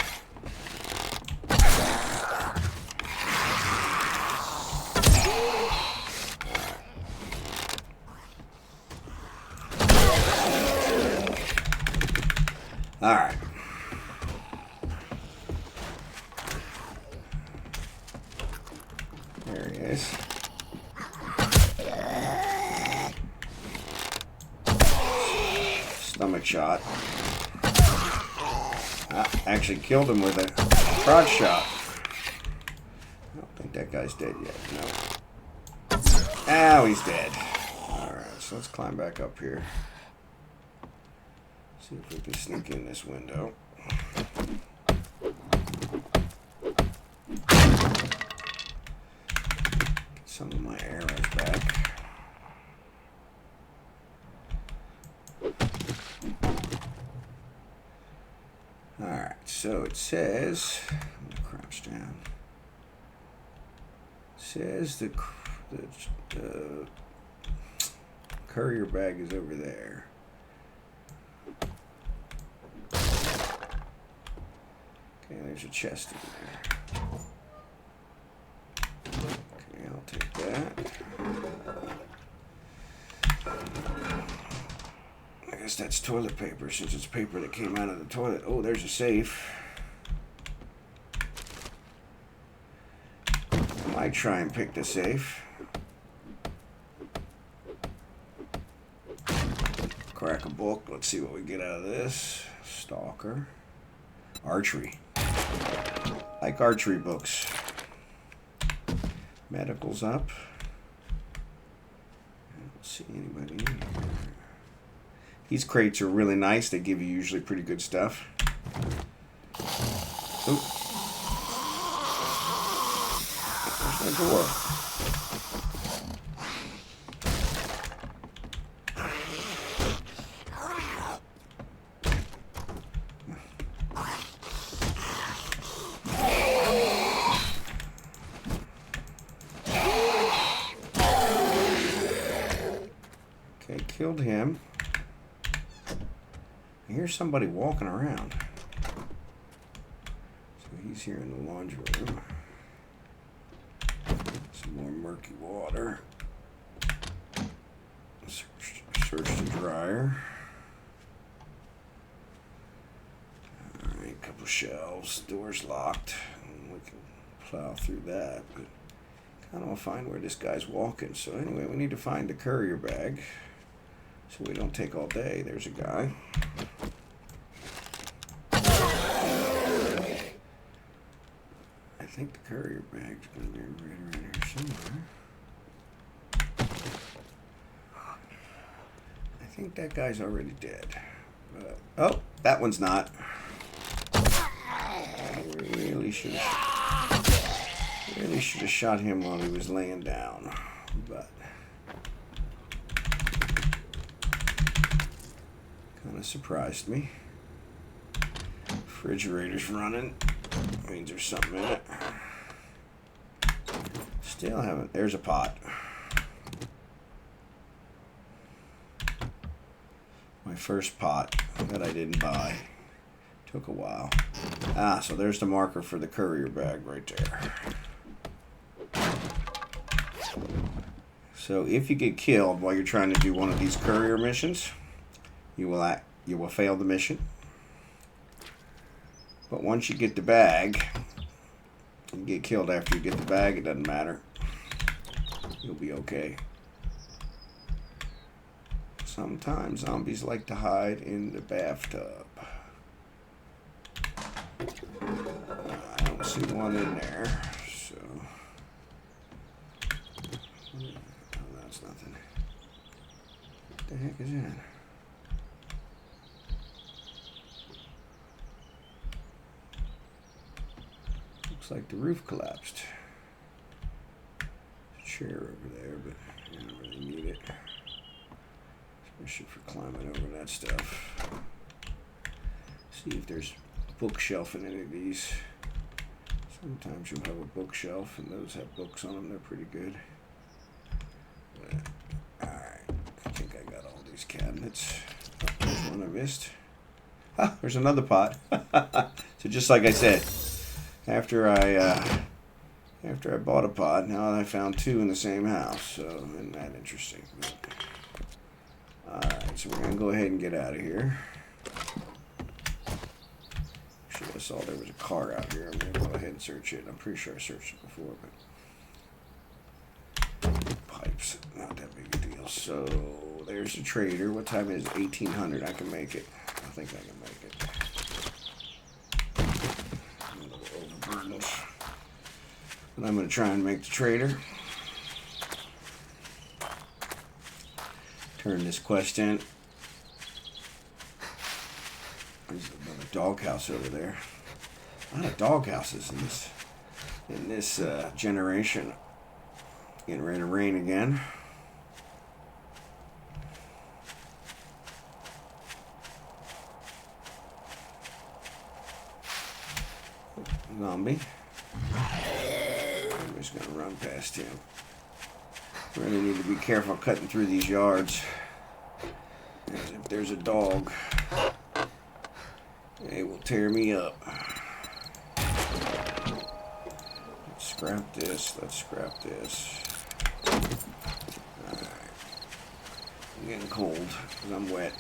All right. There he is. Stomach shot. Actually killed him with a crotch shot. I don't think that guy's dead yet. No. Ow, he's dead. Alright, so let's climb back up here. See if we can sneak in this window. Get some of my arrows back. Alright, so it says, I'm going to crouch down. It says the courier bag is over there. Okay, there's a chest in there. Okay, I'll take that. I guess that's toilet paper, since it's paper that came out of the toilet. Oh, there's a safe. I might try and pick the safe. Crack a book. Let's see what we get out of this. Stalker. Archery. Like archery books. Medical's up. I don't see anybody in here. These crates are really nice. They give you usually pretty good stuff. Oop. There's no door. Okay, killed him. I hear somebody walking around. So he's here in the laundry room. Some more murky water. Search the dryer. bookshelves. Door's locked. We can plow through that, but I don't find where this guy's walking. So anyway, we need to find the courier bag so we don't take all day. There's a guy. I think the courier bag's going to be right around here somewhere. I think that guy's already dead. Oh, that one's not. I really should have shot him while he was laying down, but kind of surprised me. Refrigerator's running. Means there's something in it. Still haven't. There's a pot. My first pot that I didn't buy. Took a while. Ah, so there's the marker for the courier bag right there. So if you get killed while you're trying to do one of these courier missions, you will fail the mission. But once you get the bag, you get killed after you get the bag, it doesn't matter. You'll be okay. Sometimes zombies like to hide in the bathtub. I don't see one in there, so... Oh, that's nothing. What the heck is that? Looks like the roof collapsed. There's a chair over there, but I don't really need it. Especially for climbing over that stuff. See if there's a bookshelf in any of these. Sometimes you'll have a bookshelf, and those have books on them. They're pretty good. Alright, I think I got all these cabinets. Oh, there's one I missed. Ah, there's another pot. So just like I said, after I bought a pot, now I found two in the same house. So isn't that interesting? Alright, so we're gonna go ahead and get out of here. Actually, I saw there was a car out here. I'm gonna go ahead and search it. I'm pretty sure I searched it before, but pipes, not that big a deal. So there's the trader. What time is it? 1800. I can make it. I think I can make it. I'm a little overburdened. But I'm going to try and make the trader. Turn this quest in. There's another doghouse over there. A lot of doghouses in this generation. Getting ready to rain again. Zombie. I'm just gonna run past him. Really need to be careful cutting through these yards. If there's a dog, they will tear me up. Let's scrap this. Let's scrap this. Alright. I'm getting cold because I'm wet.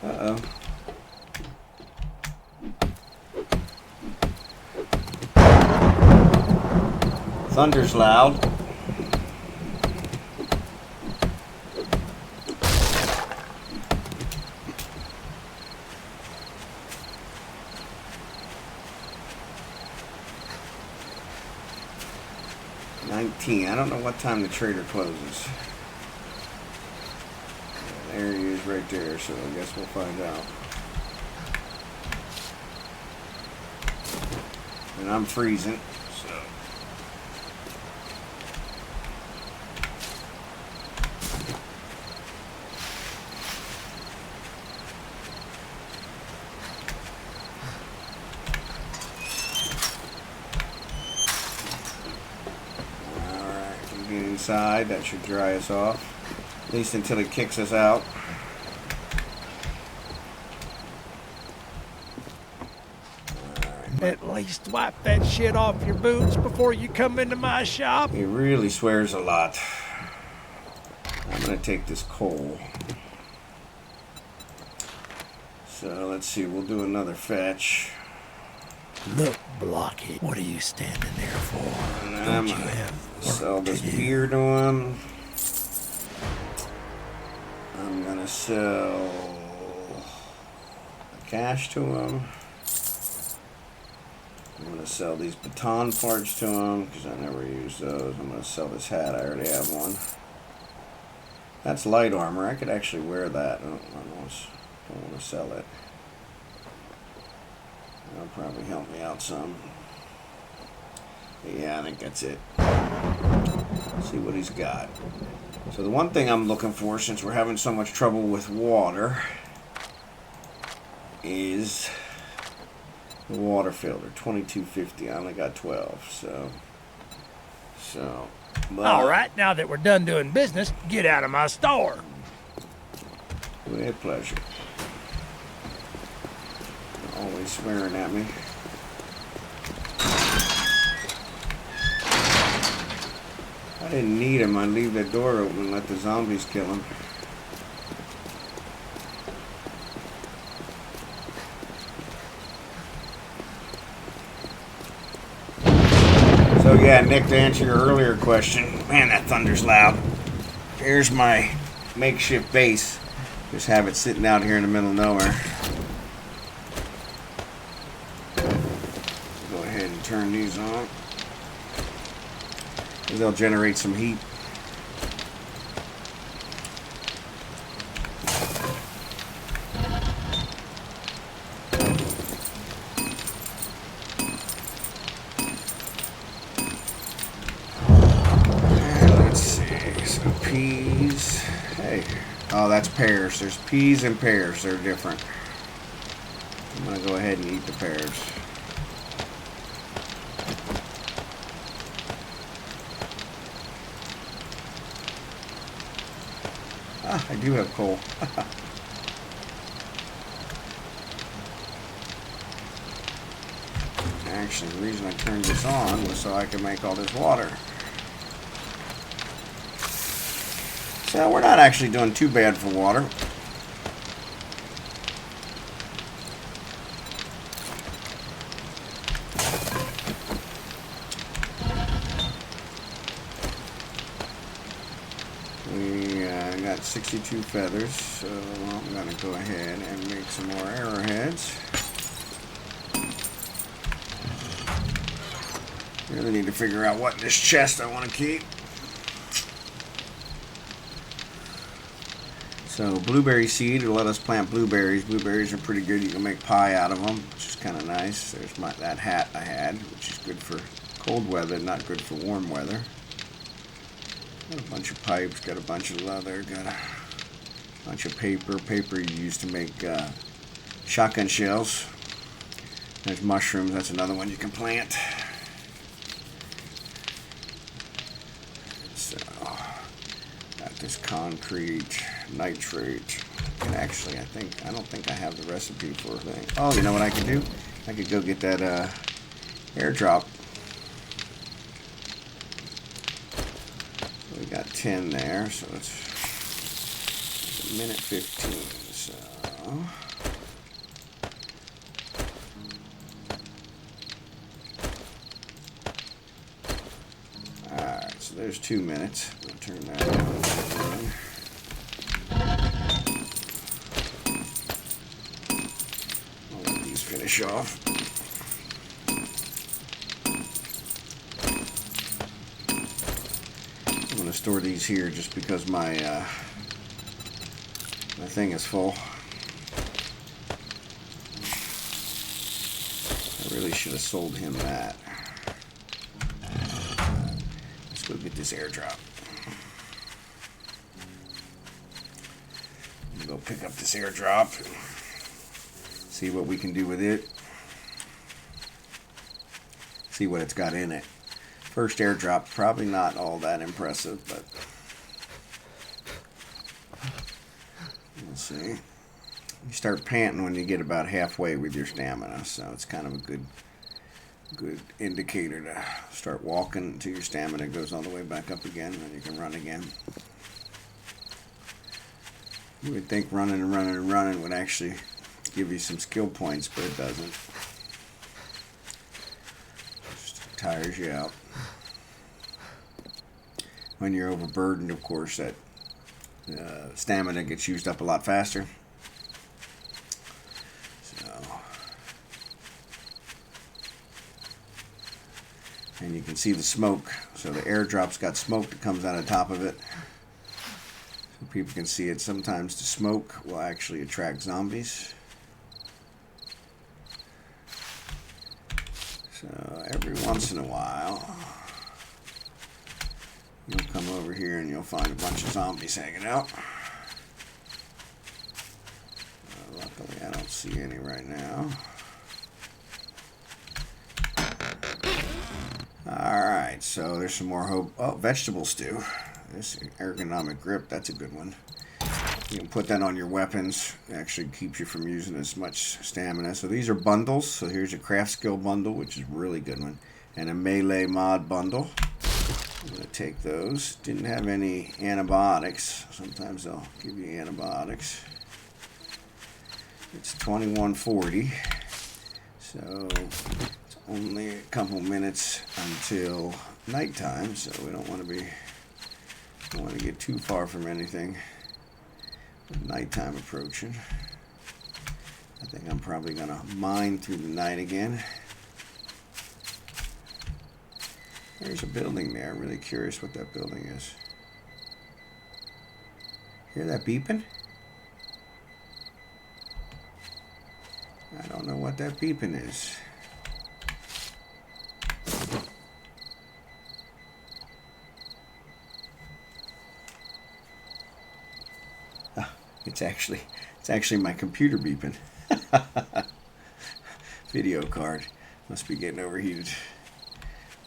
Uh-oh. Thunder's loud. I don't know what time the trader closes. There he is right there, so I guess we'll find out. And I'm freezing, so. Inside, that should dry us off, at least until it kicks us out. At least wipe that shit off your boots before you come into my shop. He really swears a lot. I'm gonna take this coal. So let's see, we'll do another fetch. Look, Blockhead, what are you standing there for? And then Don't I'm you gonna have sell work to this do? beer to him. I'm gonna sell cash to him. I'm gonna sell these baton parts to him because I never use those. I'm gonna sell this hat. I already have one. That's light armor. I could actually wear that. I don't want to sell it. That'll probably help me out some. Yeah, I think that's it. Let's see what he's got. So the one thing I'm looking for, since we're having so much trouble with water, is the water filter. 2250. I only got 12. So. All right, now that we're done doing business, get out of my store. With pleasure. Always swearing at me. I didn't need him. I'd leave that door open and let the zombies kill him. So yeah, Nick, to answer your earlier question, man, that thunder's loud. Here's my makeshift base. Just have it sitting out here in the middle of nowhere. Go ahead and turn these on. They'll generate some heat. Let's see, so peas. Hey, oh, that's pears. There's peas and pears. They're different. I'm gonna go ahead and eat the pears. Ah, I do have coal. Actually, the reason I turned this on was so I could make all this water. So we're not actually doing too bad for water. We got 62 feathers, so I'm going to go ahead and make some more arrowheads. Really need to figure out what in this chest I want to keep. So blueberry seed will let us plant blueberries. Blueberries are pretty good. You can make pie out of them, which is kind of nice. There's that hat I had, which is good for cold weather, not good for warm weather. Got a bunch of pipes, got a bunch of leather, got a bunch of paper. Paper you use to make shotgun shells. There's mushrooms. That's another one you can plant. So, got this concrete, nitrate. And actually, I don't think I have the recipe for a thing. Oh, you know what I could do? I could go get that airdrop. We got 10 there, so it's a minute 15. So. Alright, so there's 2 minutes. We'll turn that on. I'll let these finish off. I'm going to store these here just because my thing is full. I really should have sold him that. Let's go get this airdrop. Go pick up this airdrop. See what we can do with it. See what it's got in it. First airdrop, probably not all that impressive, but we'll see. You start panting when you get about halfway with your stamina, so it's kind of a good indicator to start walking until your stamina goes all the way back up again, and then you can run again. You would think running and running and running would actually give you some skill points, but it doesn't. Just tires you out. When you're overburdened, of course, that stamina gets used up a lot faster. And you can see the smoke. So the airdrop's got smoke that comes out of the top of it. So people can see it. Sometimes the smoke will actually attract zombies. So every once in a while, you'll come over here and you'll find a bunch of zombies hanging out. Luckily, I don't see any right now. Alright, so there's some more hope. Oh, vegetable stew. This ergonomic grip, that's a good one. You can put that on your weapons. It actually keeps you from using as much stamina. So these are bundles. So here's a craft skill bundle, which is a really good one. And a melee mod bundle. I'm going to take those. Didn't have any antibiotics. Sometimes they'll give you antibiotics. It's 2140. So it's only a couple minutes until nighttime, so we don't want to get too far from anything. With nighttime approaching, I think I'm probably gonna mine through the night again. There's a building there. I'm really curious what that building is. Hear that beeping? I don't know what that beeping is. It's actually my computer beeping. Video card must be getting overheated.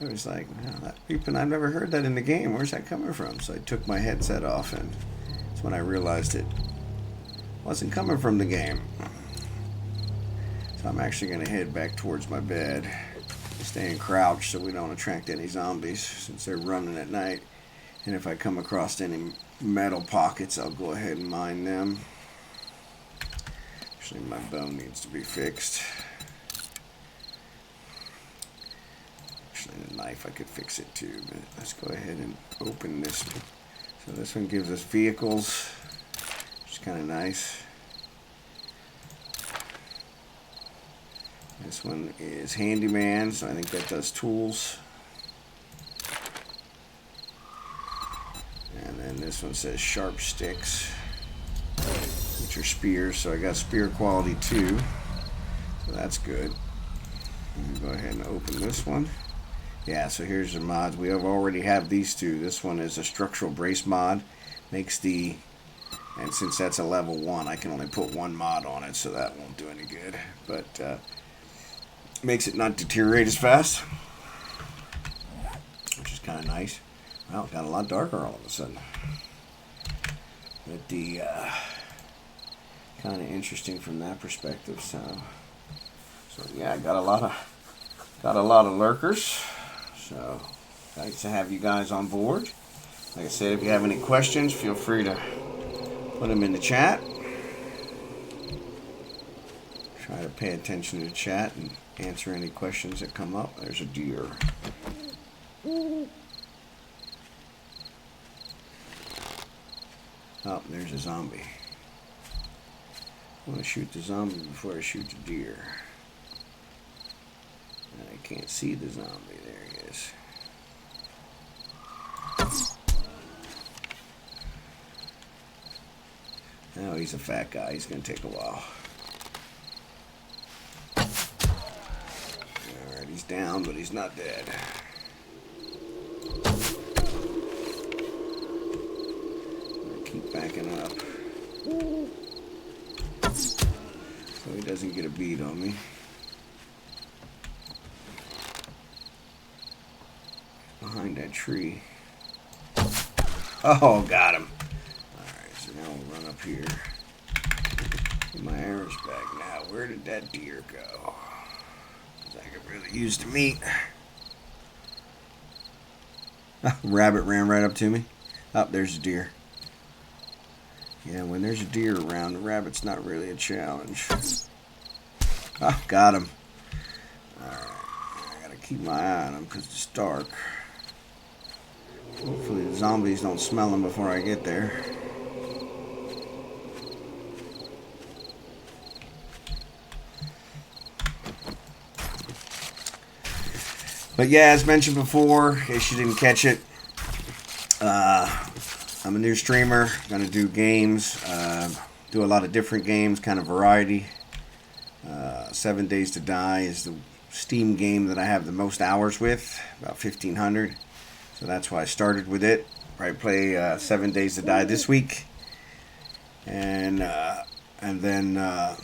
I was like, no, that beeping, I've never heard that in the game. Where's that coming from? So I took my headset off, and that's when I realized it wasn't coming from the game. So I'm actually going to head back towards my bed, staying crouched so we don't attract any zombies since they're running at night. And if I come across any metal pockets, I'll go ahead and mine them. Actually, my bone needs to be fixed. Actually, the knife, I could fix it too, but let's go ahead and open this one. So this one gives us vehicles, which is kind of nice. This one is handyman, so I think that does tools. And then this one says sharp sticks, which are spears. So I got spear quality 2, so that's good. Go ahead and open this one. Yeah, so here's the mods. We already have these two. This one is a structural brace mod. Makes the, and since that's a level 1, I can only put 1 mod on it, so that won't do any good. But makes it not deteriorate as fast, which is kind of nice. Well, it got a lot darker all of a sudden. But the kind of interesting from that perspective. So yeah, I got a lot of lurkers. So nice to have you guys on board. Like I said, if you have any questions, feel free to put them in the chat. Try to pay attention to the chat and answer any questions that come up. There's a deer. Oh, there's a zombie. I want to shoot the zombie before I shoot the deer. And I can't see the zombie. There he is. Oh, he's a fat guy. He's going to take a while. Alright, he's down, but he's not dead. Keep backing up so he doesn't get a beat on me. Behind that tree. Oh, got him. Alright, so now we'll run up here. Get my arrows back now. Where did that deer go? 'Cause I could really use the meat. Rabbit ran right up to me. Oh, there's a deer. Yeah, when there's a deer around, the rabbit's not really a challenge. Ah, got him. Alright, I gotta keep my eye on him because it's dark. Hopefully the zombies don't smell him before I get there. But yeah, as mentioned before, in case you didn't catch it, I'm a new streamer. Gonna do games, do a lot of different games, kind of variety. 7 Days to Die is the Steam game that I have the most hours with, about 1,500. So that's why I started with it. Probably play 7 Days to Die this week, and then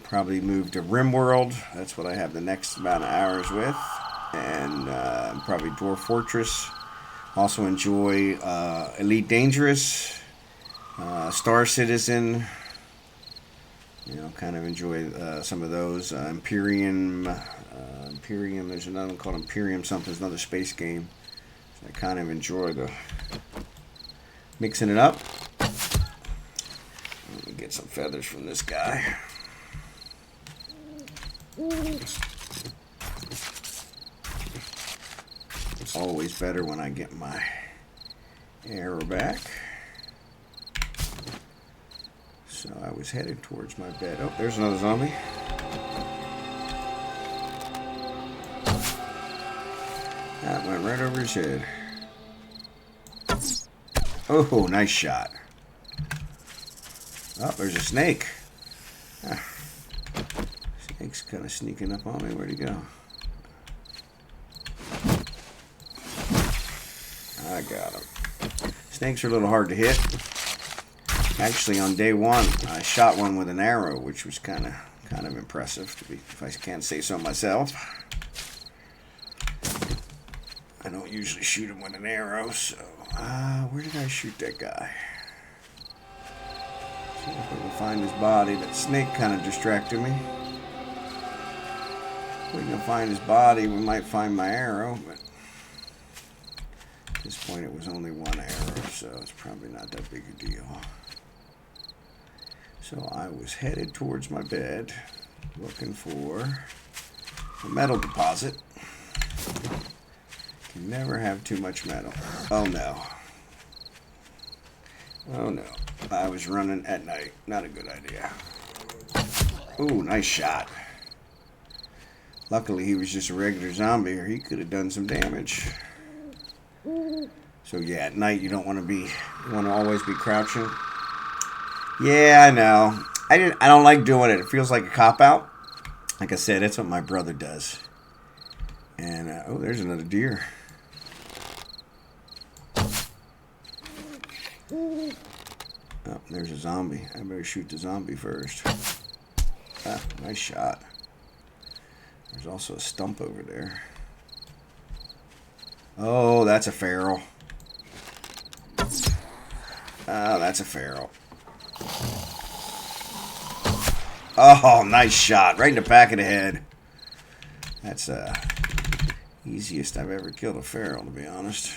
probably move to RimWorld. That's what I have the next amount of hours with, and probably Dwarf Fortress. Also enjoy Elite Dangerous, Star Citizen. You know, kind of enjoy some of those. Imperium. There's another one called Imperium something. It's another space game. So I kind of enjoy the mixing it up. Let me get some feathers from this guy. It's always better when I get my arrow back. So I was headed towards my bed. Oh, there's another zombie. That went right over his head. Oh, nice shot. Oh, there's a snake. Ah. Snake's kind of sneaking up on me. Where'd he go? I got him. Snakes are a little hard to hit. Actually, on day one, I shot one with an arrow, which was kind of impressive, if I can't say so myself. I don't usually shoot him with an arrow, so where did I shoot that guy? See if we can find his body. That snake kind of distracted me. If we can find his body, we might find my arrow, but at this point it was only one arrow, so it's probably not that big a deal. So I was headed towards my bed, looking for a metal deposit. Can never have too much metal. Oh no. Oh no. I was running at night. Not a good idea. Ooh, nice shot. Luckily he was just a regular zombie, or he could have done some damage. So yeah, at night you don't want to always be crouching. Yeah, I know. I don't like doing it. It feels like a cop-out. Like I said, that's what my brother does. And, oh, there's another deer. Oh, there's a zombie. I better shoot the zombie first. Ah, nice shot. There's also a stump over there. Oh, that's a feral. Oh, that's a feral. Oh, nice shot. Right in the back of the head. That's easiest I've ever killed a feral, to be honest.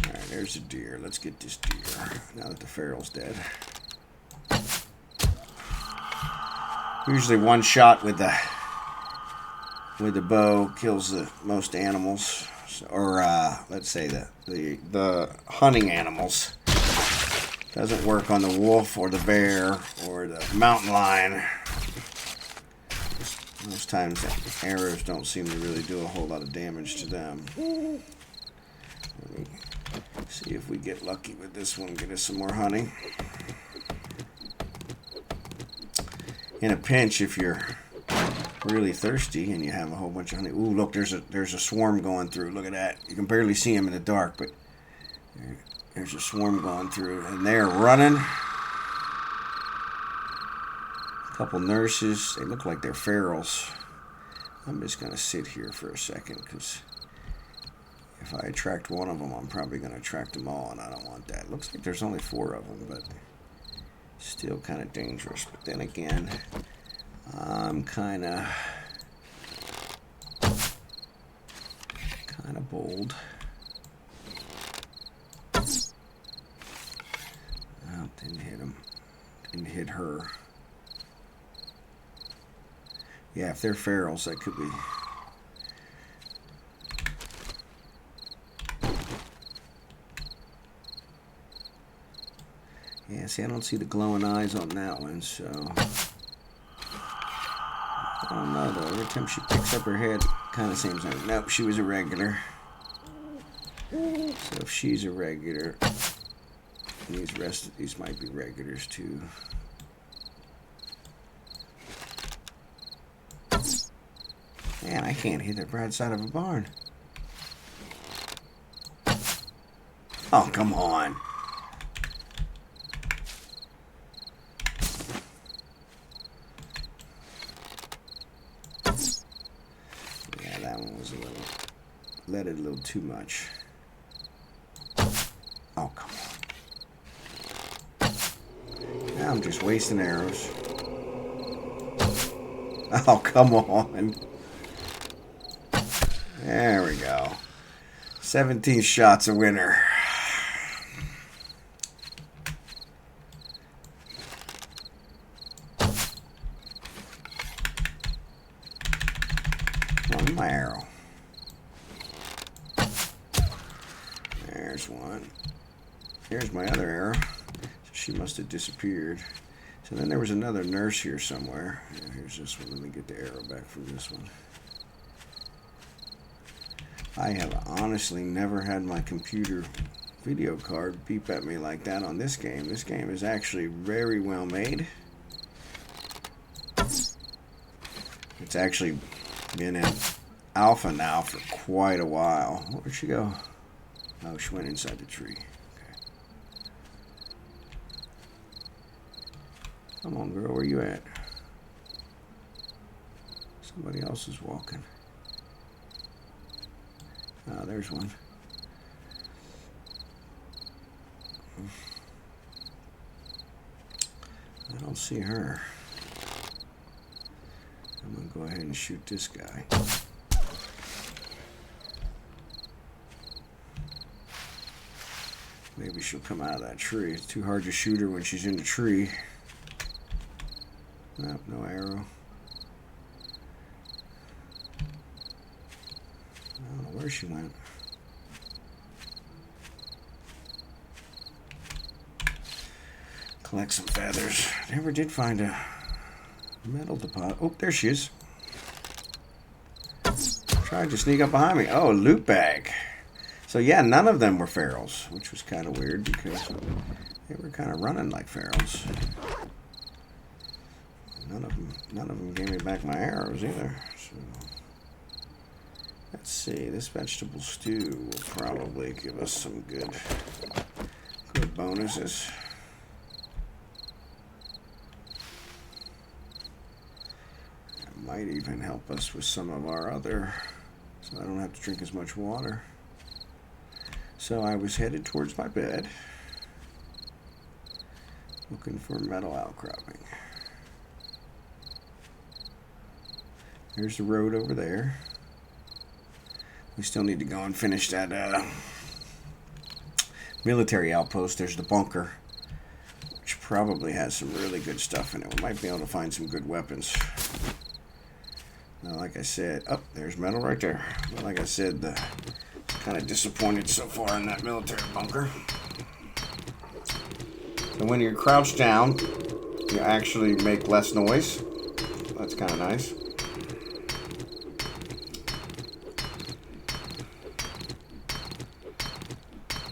Alright, there's a deer. Let's get this deer. Now that the feral's dead. Usually one shot with the bow kills the most animals. Or let's say the hunting animals. Doesn't work on the wolf or the bear or the mountain lion. Most times the arrows don't seem to really do a whole lot of damage to them. Let me see if we get lucky with this one. Get us some more honey. In a pinch, if you're really thirsty and you have a whole bunch of honey. Ooh, look, there's a swarm going through. Look at that. You can barely see them in the dark, but there's a swarm going through, and they're running. A couple nurses. They look like they're ferals. I'm just going to sit here for a second, because if I attract one of them, I'm probably going to attract them all, and I don't want that. Looks like there's only 4 of them, but still kind of dangerous. But then again, I'm kind of bold. Oh, didn't hit him. Didn't hit her. Yeah, if they're ferals, that could be. Yeah, see, I don't see the glowing eyes on that one, so. I don't know, though. Every time she picks up her head, kind of seems like. Nope, she was a regular. So if she's a regular, these rest of these might be regulars, too. Man, I can't hit the broad side of a barn. Oh, come on. Yeah, that one was a little... let it a little too much. Oh, come on. Now I'm just wasting arrows. Oh, come on. There we go. 17 shots a winner. On my arrow. There's one. Here's my other arrow. So she must have disappeared. So then there was another nurse here somewhere. Yeah, here's this one. Let me get the arrow back from this one. I have honestly never had my computer video card beep at me like that on this game. This game is actually very well made. It's actually been in alpha now for quite a while. Where'd she go? Oh, she went inside the tree. Okay. Come on, girl, where you at? Somebody else is walking. Ah, there's one. I don't see her. I'm going to go ahead and shoot this guy. Maybe she'll come out of that tree. It's too hard to shoot her when she's in the tree. Nope, no arrow. I don't know where she went. Collect some feathers. Never did find a metal deposit. Oh, there she is. Tried to sneak up behind me. Oh, loot bag. So yeah, none of them were ferals, which was kind of weird because they were kind of running like ferals. None of them gave me back my arrows either. So let's see. This vegetable stew will probably give us some good bonuses. It might even help us with some of our other, so I don't have to drink as much water. So I was headed towards my bed, looking for metal outcropping. There's the road over there. We still need to go and finish that military outpost. There's the bunker, which probably has some really good stuff in it. We might be able to find some good weapons. Now, like I said, oh, there's metal right there. But like I said, kind of disappointed so far in that military bunker. And when you're crouched down, you actually make less noise. That's kind of nice.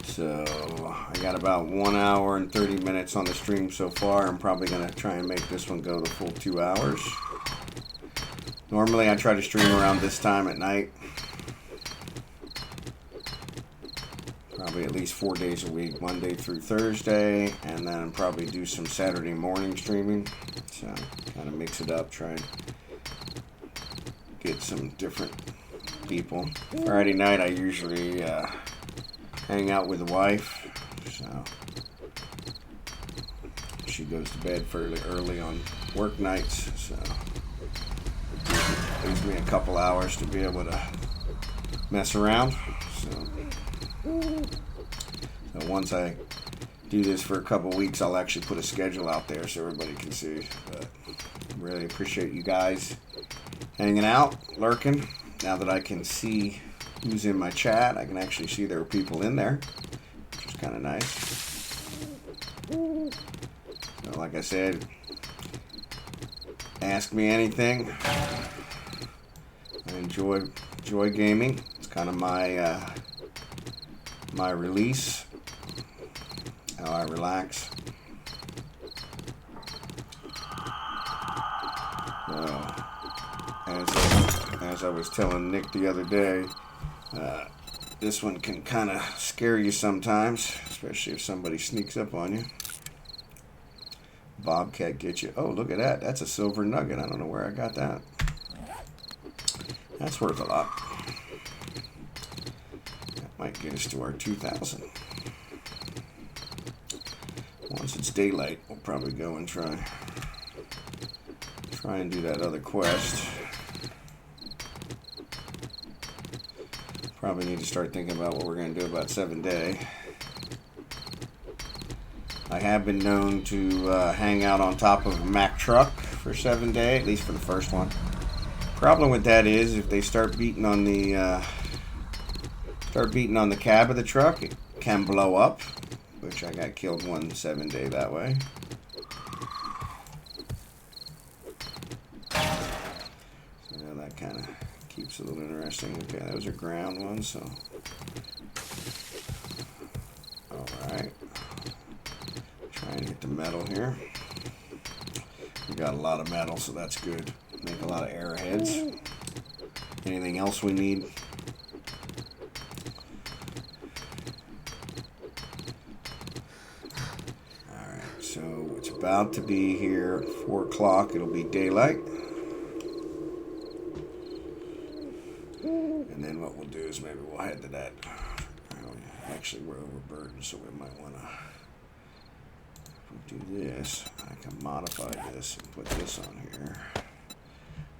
So I got about 1 hour and 30 minutes on the stream so far. I'm probably going to try and make this one go the full 2 hours. Normally I try to stream around this time at night. Probably at least 4 days a week, Monday through Thursday, and then probably do some Saturday morning streaming. So kind of mix it up, try and get some different people. Friday night I usually hang out with the wife, so she goes to bed fairly early on work nights, so it gives me a couple hours to be able to mess around. So once I do this for a couple weeks, I'll actually put a schedule out there so everybody can see. But really appreciate you guys hanging out, lurking. Now that I can see who's in my chat, I can actually see there are people in there, which is kind of nice. So like I said, ask me anything. I enjoy gaming. It's kind of my my release, how I relax. As I was telling Nick the other day, this one can kind of scare you sometimes, especially if somebody sneaks up on you. Bobcat get you. Oh, look at that. That's a silver nugget. I don't know where I got that. That's worth a lot. That might get us to our 2,000. Once it's daylight, we'll probably go and try and do that other quest. Probably need to start thinking about what we're going to do about 7 Day. I have been known to hang out on top of a Mack truck for 7 Day, at least for the first one. Problem with that is if they start beating on the cab of the truck, it can blow up, which I got killed one 7 Day that way. So yeah, that kind of keeps it a little interesting. Okay, those are ground ones, so all right. Try and get the metal here. We got a lot of metal, so that's good. Make a lot of arrowheads. Anything else we need? Alright, so it's about to be here 4 o'clock. It'll be daylight. And then what we'll do is maybe we'll head to that. Actually, we're overburdened, so we might want to do this. I can modify this and put this on here.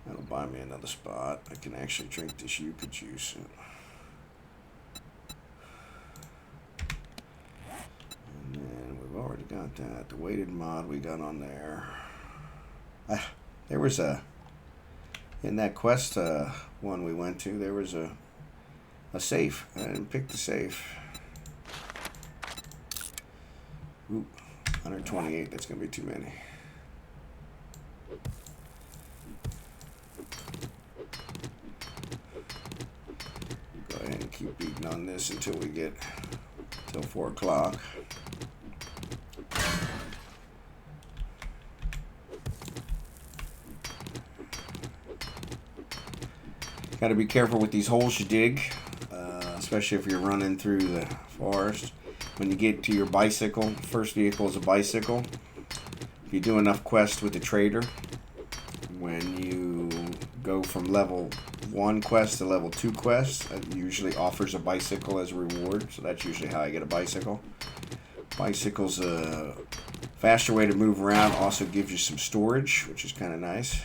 That'll buy me another spot. I can actually drink this yucca juice. And then we've already got that. The weighted mod we got on there. There was in that quest one we went to, there was a safe. I didn't pick the safe. Ooh, 128, that's going to be too many. Go ahead and keep beating on this until we get till 4 o'clock. Got to be careful with these holes you dig, especially if you're running through the forest. When you get to your bicycle, first vehicle is a bicycle. If you do enough quests with the trader, when you go from level 1 quest to level 2 quest, it usually offers a bicycle as a reward. So that's usually how I get a bicycle. Bicycle's a faster way to move around. Also gives you some storage, which is kind of nice.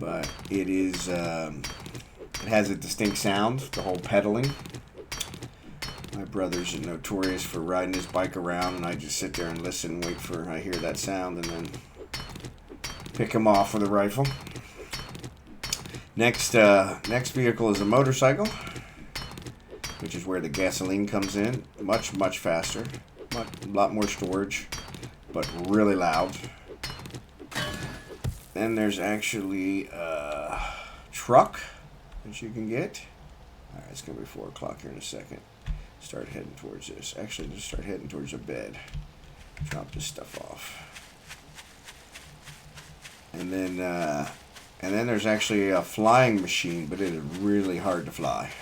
But it is, it has a distinct sound, the whole pedaling. My brother's notorious for riding his bike around, and I just sit there and listen, wait for I hear that sound, and then pick him off with a rifle. Next vehicle is a motorcycle, which is where the gasoline comes in. Much faster, a lot more storage, but really loud. Then there's actually a truck that you can get. All right, it's gonna be 4 o'clock here in a second. Start heading towards this. Actually, just start heading towards the bed. Drop this stuff off. And then there's actually a flying machine, but it is really hard to fly.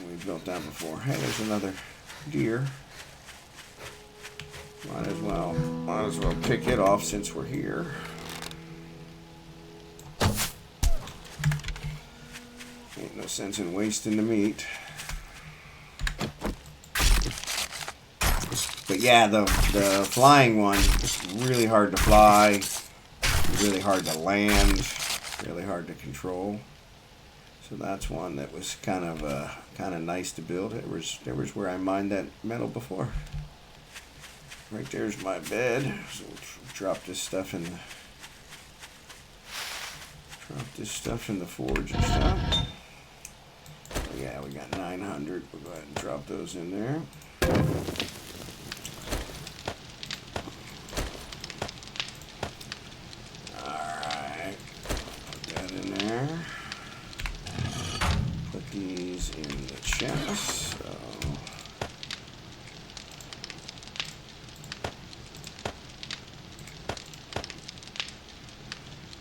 We built that before. Hey, there's another deer. Might as well pick it off since we're here. Ain't no sense in wasting the meat. But yeah, the flying one is really hard to fly, really hard to land, really hard to control. So that's one that was kind of nice to build. There was where I mined that metal before. Right there's my bed. So we'll drop this stuff in Drop this stuff in the forge and stuff. Yeah, we got 900. We'll go ahead and drop those in there. Alright. Put that in there. Put these in the chest. So.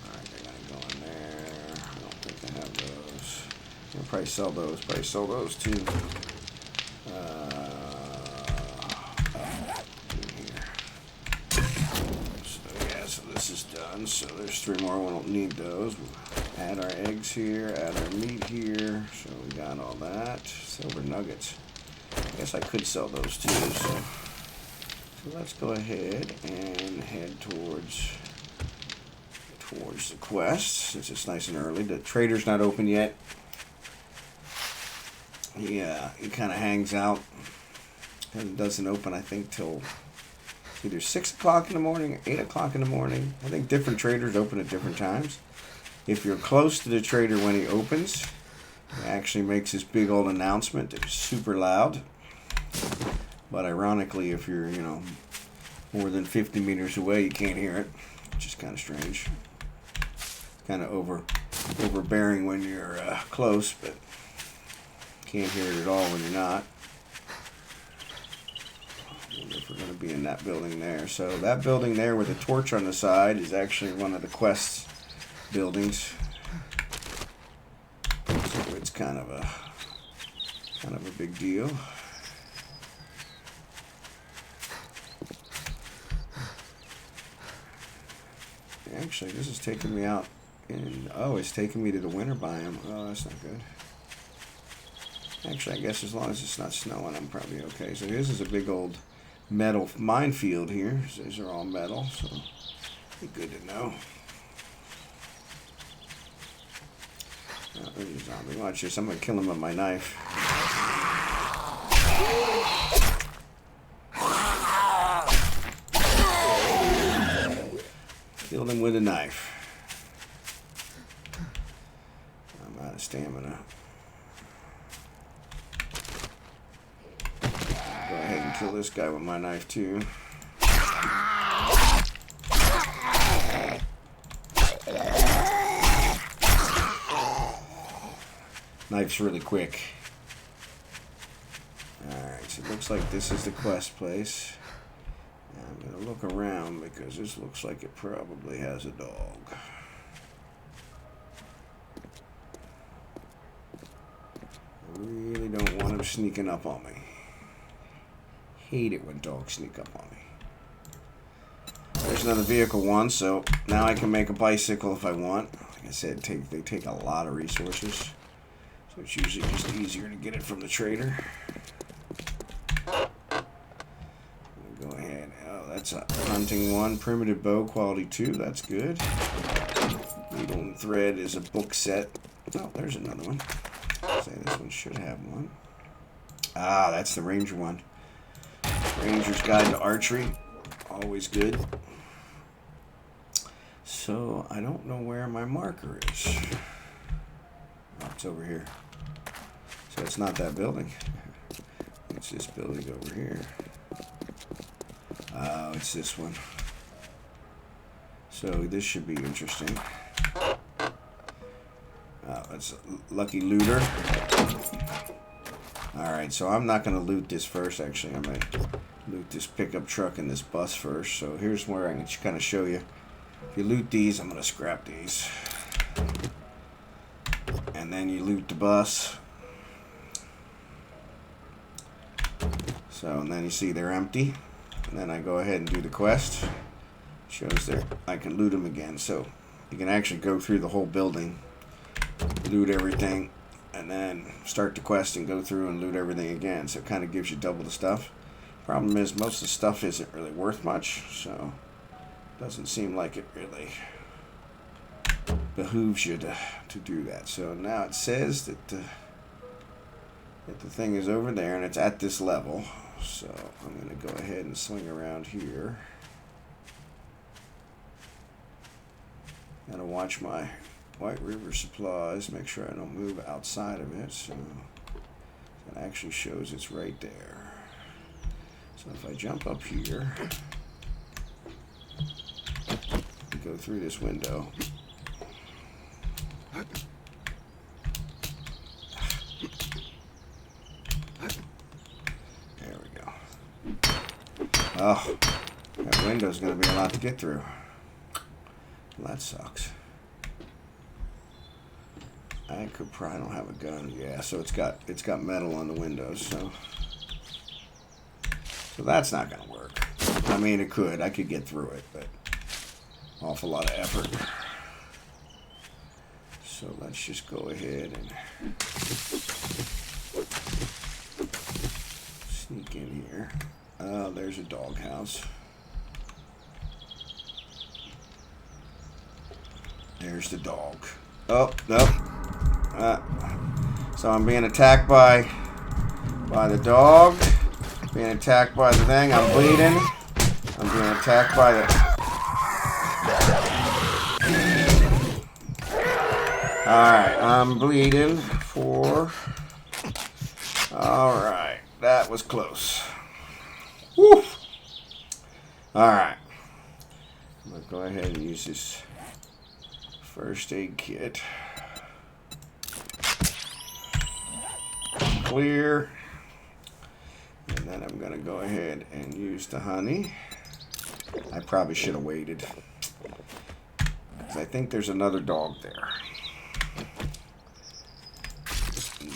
Alright, they're going to go in there. I don't think I have those. I'll probably sell those. Probably sell those too. So this is done. So there's 3 more. We don't need those. We'll add our eggs here. Add our meat here. So we got all that. Silver nuggets. I guess I could sell those too. So let's go ahead and head towards the quest. Since it's nice and early. The trader's not open yet. He kind of hangs out and doesn't open, I think, till either 6 o'clock in the morning or 8 o'clock in the morning. I think different traders open at different times. If you're close to the trader when he opens, he actually makes this big old announcement that is super loud. But ironically, if you're, more than 50 meters away, you can't hear it, which is kind of strange. Kind of overbearing when you're close, but can't hear it at all when you're not. I wonder if we're going to be in that building there. So that building there with a torch on the side is actually one of the quest buildings. So it's kind of a big deal. Actually, this is taking me out in, it's taking me to the winter biome. Oh, that's not good. Actually, I guess as long as it's not snowing, I'm probably okay. So this is a big old metal minefield here. So these are all metal, so be good to know. Oh, there's a zombie. Watch this. I'm going to kill him with my knife. Killed him with a knife. I'm out of stamina. Go ahead and kill this guy with my knife too. Knife's really quick. Alright, so it looks like this is the quest place. I'm going to look around because this looks like it probably has a dog. I really don't want him sneaking up on me. Hate it when dogs sneak up on me. There's another vehicle one, so now I can make a bicycle if I want. Like I said, they take a lot of resources, so it's usually just easier to get it from the trader. Go ahead. Oh, that's a hunting one. Primitive bow, quality 2. That's good. Needle and thread is a book set. Oh, there's another one. Say this one should have one. Ah, that's the ranger one. Ranger's Guide to Archery. Always good. So, I don't know where my marker is. Oh, it's over here. So, it's not that building. It's this building over here. Oh, it's this one. So, this should be interesting. Oh, that's Lucky Looter. Alright, so I'm not going to loot this first, actually. I'm going to loot this pickup truck and this bus first. So here's where I can kind of show you. If you loot these, I'm going to scrap these. And then you loot the bus. So, and then you see they're empty. And then I go ahead and do the quest. Shows there, I can loot them again. So you can actually go through the whole building, loot everything, and then start the quest and go through and loot everything again. So it kind of gives you double the stuff. Problem is, most of the stuff isn't really worth much, so it doesn't seem like it really behooves you to do that. So now it says that the thing is over there and it's at this level. So I'm going to go ahead and swing around here. Gotta watch my White River Supplies. Make sure I don't move outside of it. So it actually shows it's right there. So if I jump up here, go through this window. There we go. Oh, that window's going to be a lot to get through. Well, that sucks. I could probably don't have a gun. Yeah, so it's got metal on the windows, so that's not going to work. I mean, it could. I could get through it, but awful lot of effort. So let's just go ahead and sneak in here. Oh, there's a doghouse. There's the dog. Oh, no. So I'm being attacked by the dog. Being attacked by the thing. I'm bleeding. I'm being attacked by the... Alright, I'm bleeding for... Alright, that was close. Woo! Alright. I'm going to go ahead and use this first aid kit. Clear. And then I'm going to go ahead and use the honey. I probably should have waited, because I think there's another dog there.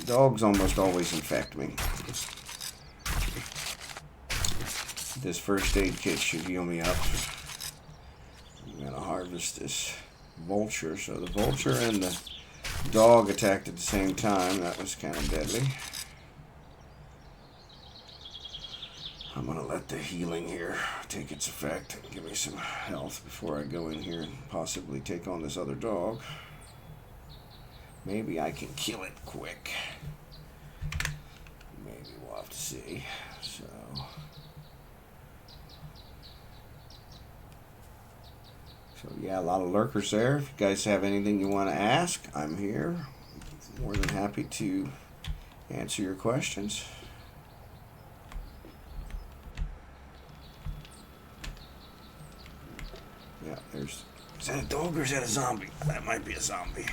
Dogs almost always infect me. This first aid kit should heal me up. I'm going to harvest this vulture. So the vulture and the dog attacked at the same time. That was kind of deadly. I'm going to let the healing here take its effect and give me some health before I go in here and possibly take on this other dog. Maybe I can kill it quick. Maybe we'll have to see. So yeah, a lot of lurkers there. If you guys have anything you want to ask, I'm here. More than happy to answer your questions. Yeah, is that a dog or is that a zombie? That might be a zombie.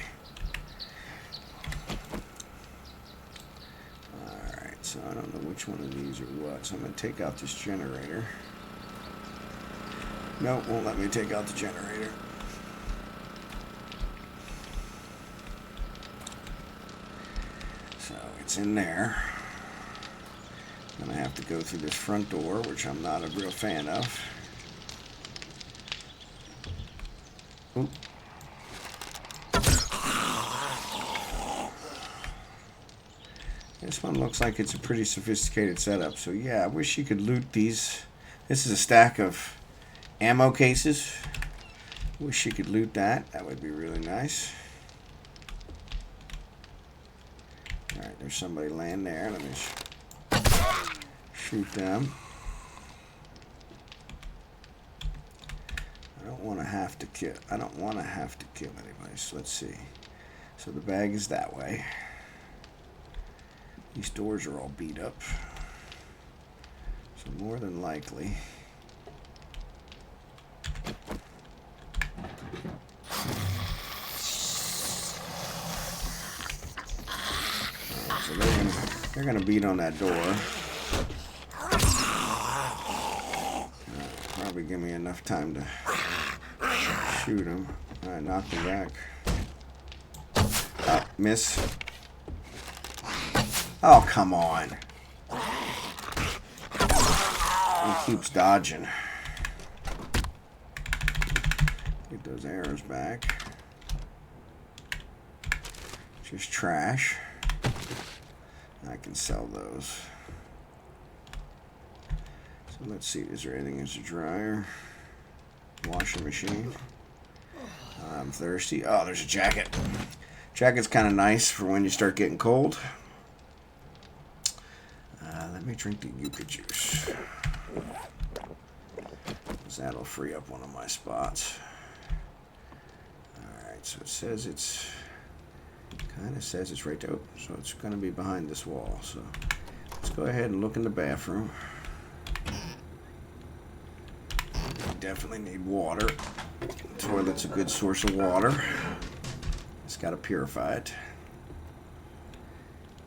Alright, so I don't know which one of these are what, so I'm going to take out this generator. No, won't let me take out the generator. So it's in there. Then I have to go through this front door, which I'm not a real fan of. Oop. This one looks like it's a pretty sophisticated setup. So yeah, I wish you could loot these. This is a stack of ammo cases. Wish you could loot that. That would be really nice. Alright, there's somebody laying there. Let me shoot them. I don't want to have to kill anybody. So let's see. So the bag is that way. These doors are all beat up. So more than likely. So they're gonna beat on that door. Probably give me enough time to shoot him. Alright, knock him back. Oh, miss. Oh, come on. He keeps dodging. Get those arrows back. Just trash. I can sell those. So let's see, is there anything? Is a dryer? Washing machine? I'm thirsty. Oh, there's a jacket. Jacket's kind of nice for when you start getting cold. Let me drink the yucca juice. That'll free up one of my spots. Alright, so it says it's kind of says it's right there. Oh, so it's going to be behind this wall. So let's go ahead and look in the bathroom. Definitely need water. Toilet's a good source of water. It's got to purify it.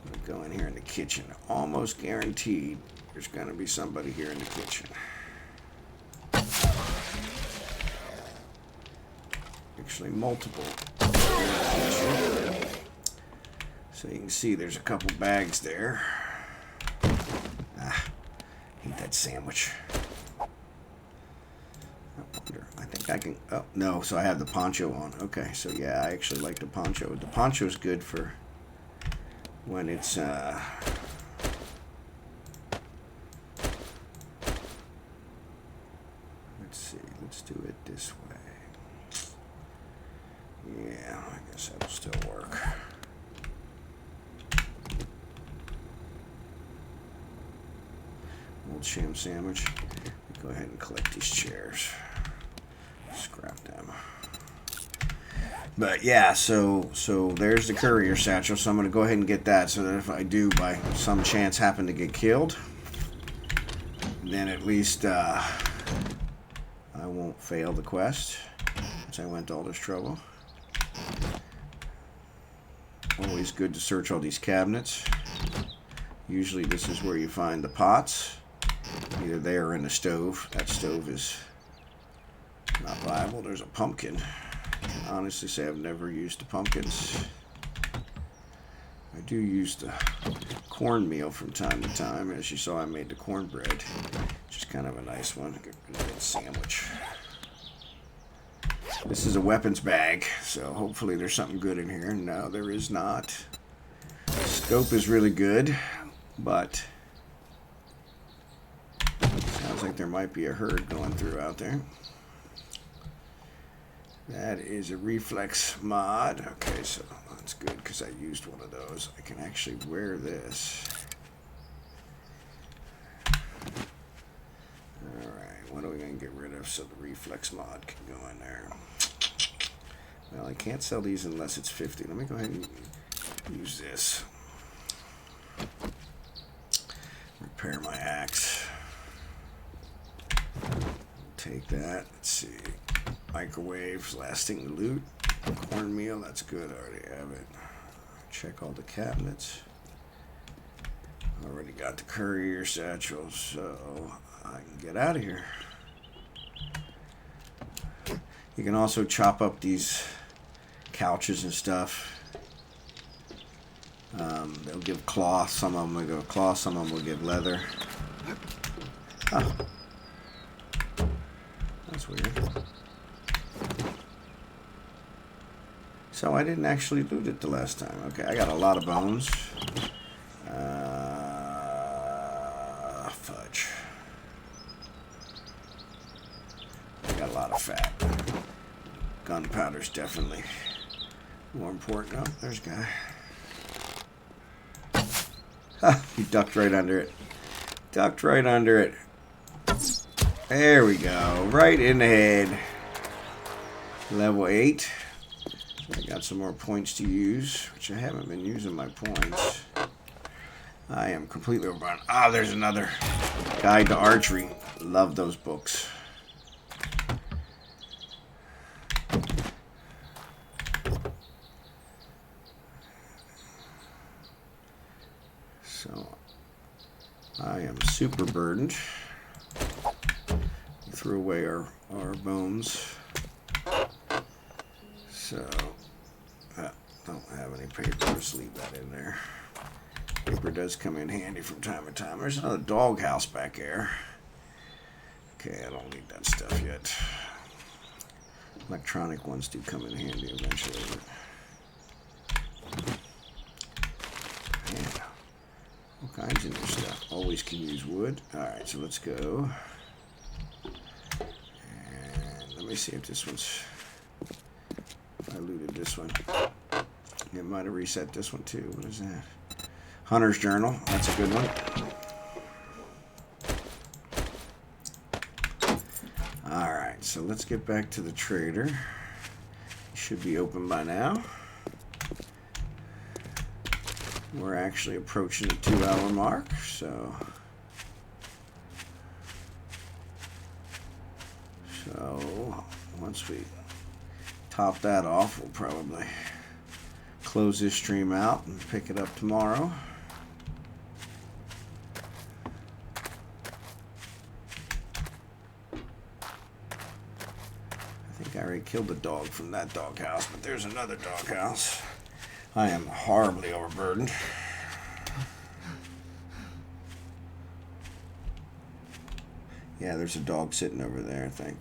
We'll go in here in the kitchen. Almost guaranteed there's going to be somebody here in the kitchen. Actually, multiple. So you can see there's a couple bags there. Eat that sandwich. I think I can. Oh, no. So I have the poncho on. Okay. So yeah, I actually like the poncho. The poncho is good for when it's. Let's see. Let's do it this way. Yeah, I guess that'll still work. Old sham sandwich. Go ahead and collect these chairs. Scrap them. But yeah, so there's the courier satchel. So I'm going to go ahead and get that so that if I do by some chance happen to get killed, then at least I won't fail the quest since I went to all this trouble. Always good to search all these cabinets. Usually this is where you find the pots. Either there or in the stove. That stove is not viable. There's a pumpkin. I can honestly say I've never used the pumpkins. I do use the cornmeal from time to time. As you saw, I made the cornbread, which is kind of a nice one. Get rid of that sandwich. This is a weapons bag, so hopefully there's something good in here. No, there is not. Scope is really good, but sounds like there might be a herd going through out there. That is a reflex mod. Okay, so that's good because I used one of those. I can actually wear this. Alright, what are we going to get rid of so the reflex mod can go in there? Well, I can't sell these unless it's 50. Let me go ahead and use this. Repair my axe. Take that. Let's see. Microwaves, lasting loot. Cornmeal, that's good. I already have it. Check all the cabinets. Already got the courier satchel, so I can get out of here. You can also chop up these couches and stuff. They'll give cloth. Some of them will give cloth. Some of them will give leather. Oh. That's weird. So I didn't actually loot it the last time. Okay, I got a lot of bones. Fudge. I got a lot of fat. Gunpowder's definitely more important. Oh, there's a guy. Ha, he ducked right under it. Ducked right under it. There we go. Right in the head. Level 8. I got some more points to use, which I haven't been using my points. I am completely overrun. Ah, there's another Guide to Archery. Love those books. So, I am super burdened. Threw away our bones. So, don't have any paper. Just leave that in there. Paper does come in handy from time to time. There's another doghouse back there. Okay, I don't need that stuff yet. Electronic ones do come in handy eventually. Yeah. All kinds of new stuff. Always can use wood. Alright, so let's go. And let me see if this one's... I looted this one. It might have reset this one too. What is that? Hunter's Journal. That's a good one. Alright, so let's get back to the trader. Should be open by now. We're actually approaching the 2-hour mark, so once we top that off, we'll probably close this stream out and pick it up tomorrow. I think I already killed the dog from that doghouse, but there's another doghouse. I am horribly overburdened. Yeah, there's a dog sitting over there, I think.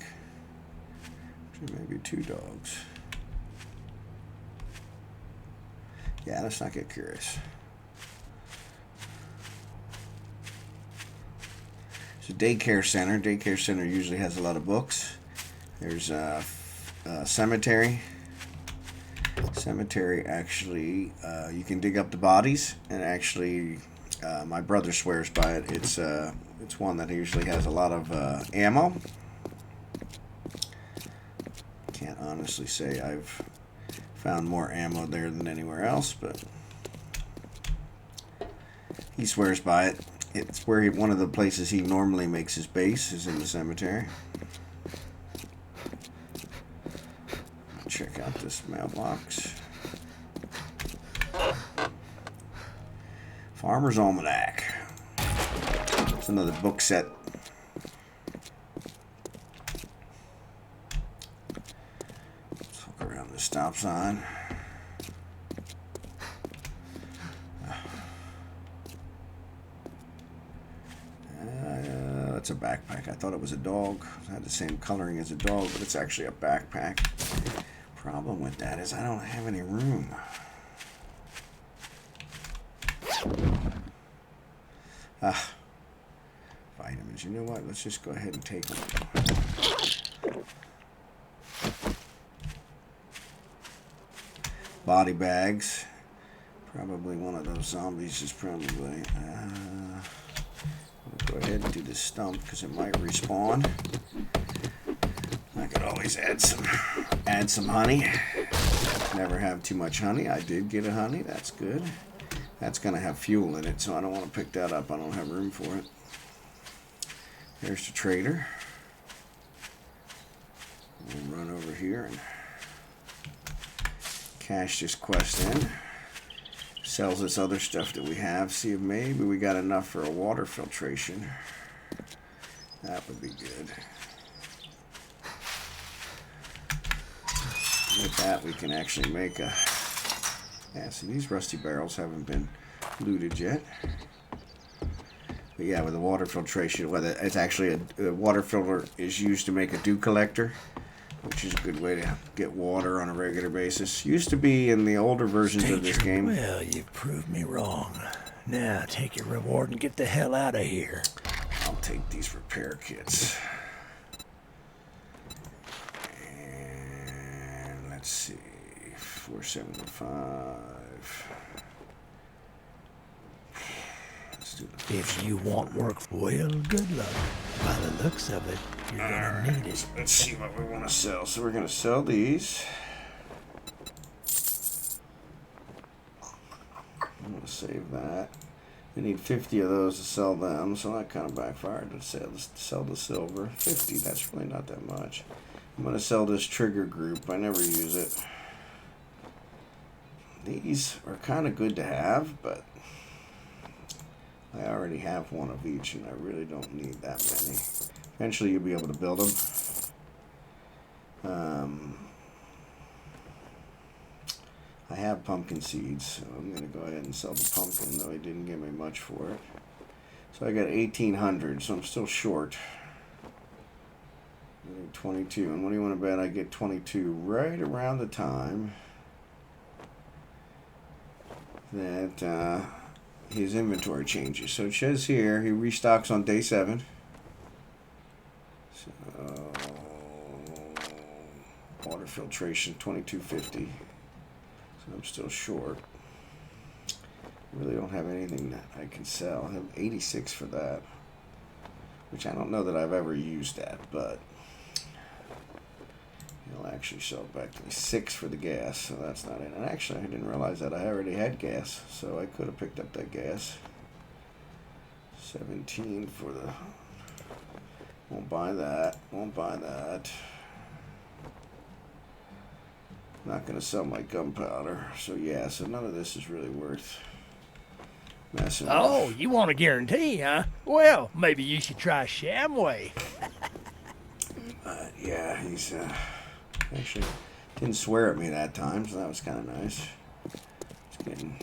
Maybe 2 dogs. Yeah, let's not get curious. It's a daycare center. Daycare center usually has a lot of books. There's a cemetery. Cemetery, actually, you can dig up the bodies, and actually, my brother swears by it. It's one that usually has a lot of ammo. Can't honestly say I've found more ammo there than anywhere else, but he swears by it. It's where one of the places he normally makes his base is in the cemetery. Check out this mailbox. Farmer's Almanac. It's another book set. Let's look around the stop sign. That's a backpack. I thought it was a dog. It had the same coloring as a dog, but it's actually a backpack. Problem with that is I don't have any room. Vitamins. You know what? Let's just go ahead and take them. Body bags. Probably one of those zombies is probably. Go ahead and do this stump because it might respawn. I could always add some honey. Never have too much honey. I did get a honey. That's good. That's going to have fuel in it, so I don't want to pick that up. I don't have room for it. There's the trader. We'll run over here and cash this quest in. Sells this other stuff that we have. See if maybe we got enough for a water filtration. That would be good. With that, we can actually make a... Yeah, see, these rusty barrels haven't been looted yet. But yeah, with the water filtration, whether it's actually a water filter is used to make a dew collector, which is a good way to get water on a regular basis. Used to be in the older versions of this game. Well, you've proved me wrong. Now, take your reward and get the hell out of here. I'll take these repair kits. And let's see, 475. Let's do the If you want work, well, good luck. By the looks of it, you're gonna need it. Let's see what we want to sell. So we're going to sell these. I'm going to save that. We need 50 of those to sell them, so that kind of backfired. Let's sell the silver. 50, that's really not that much. I'm going to sell this trigger group. I never use it. These are kind of good to have, but I already have one of each, and I really don't need that many. Eventually, you'll be able to build them. I have pumpkin seeds, so I'm going to go ahead and sell the pumpkin, though he didn't give me much for it. So I got 1,800, so I'm still short. I need 22, and what do you want to bet I get 22 right around the time that his inventory changes. So it says here he restocks on day 7. So water filtration 2250. So I'm still short. I really don't have anything that I can sell. I have 86 for that, which I don't know that I've ever used that, but It'll actually sell it back to me. 6 for the gas, so that's not in. And actually, I didn't realize that I already had gas, so I could have picked up that gas. 17 for the... Won't buy that. Won't buy that. Not going to sell my gunpowder. So yeah, so none of this is really worth messing Oh, with. you want a guarantee, huh? Well, maybe you should try Shamway. Yeah, he's actually didn't swear at me that time, so that was kind of nice. It's getting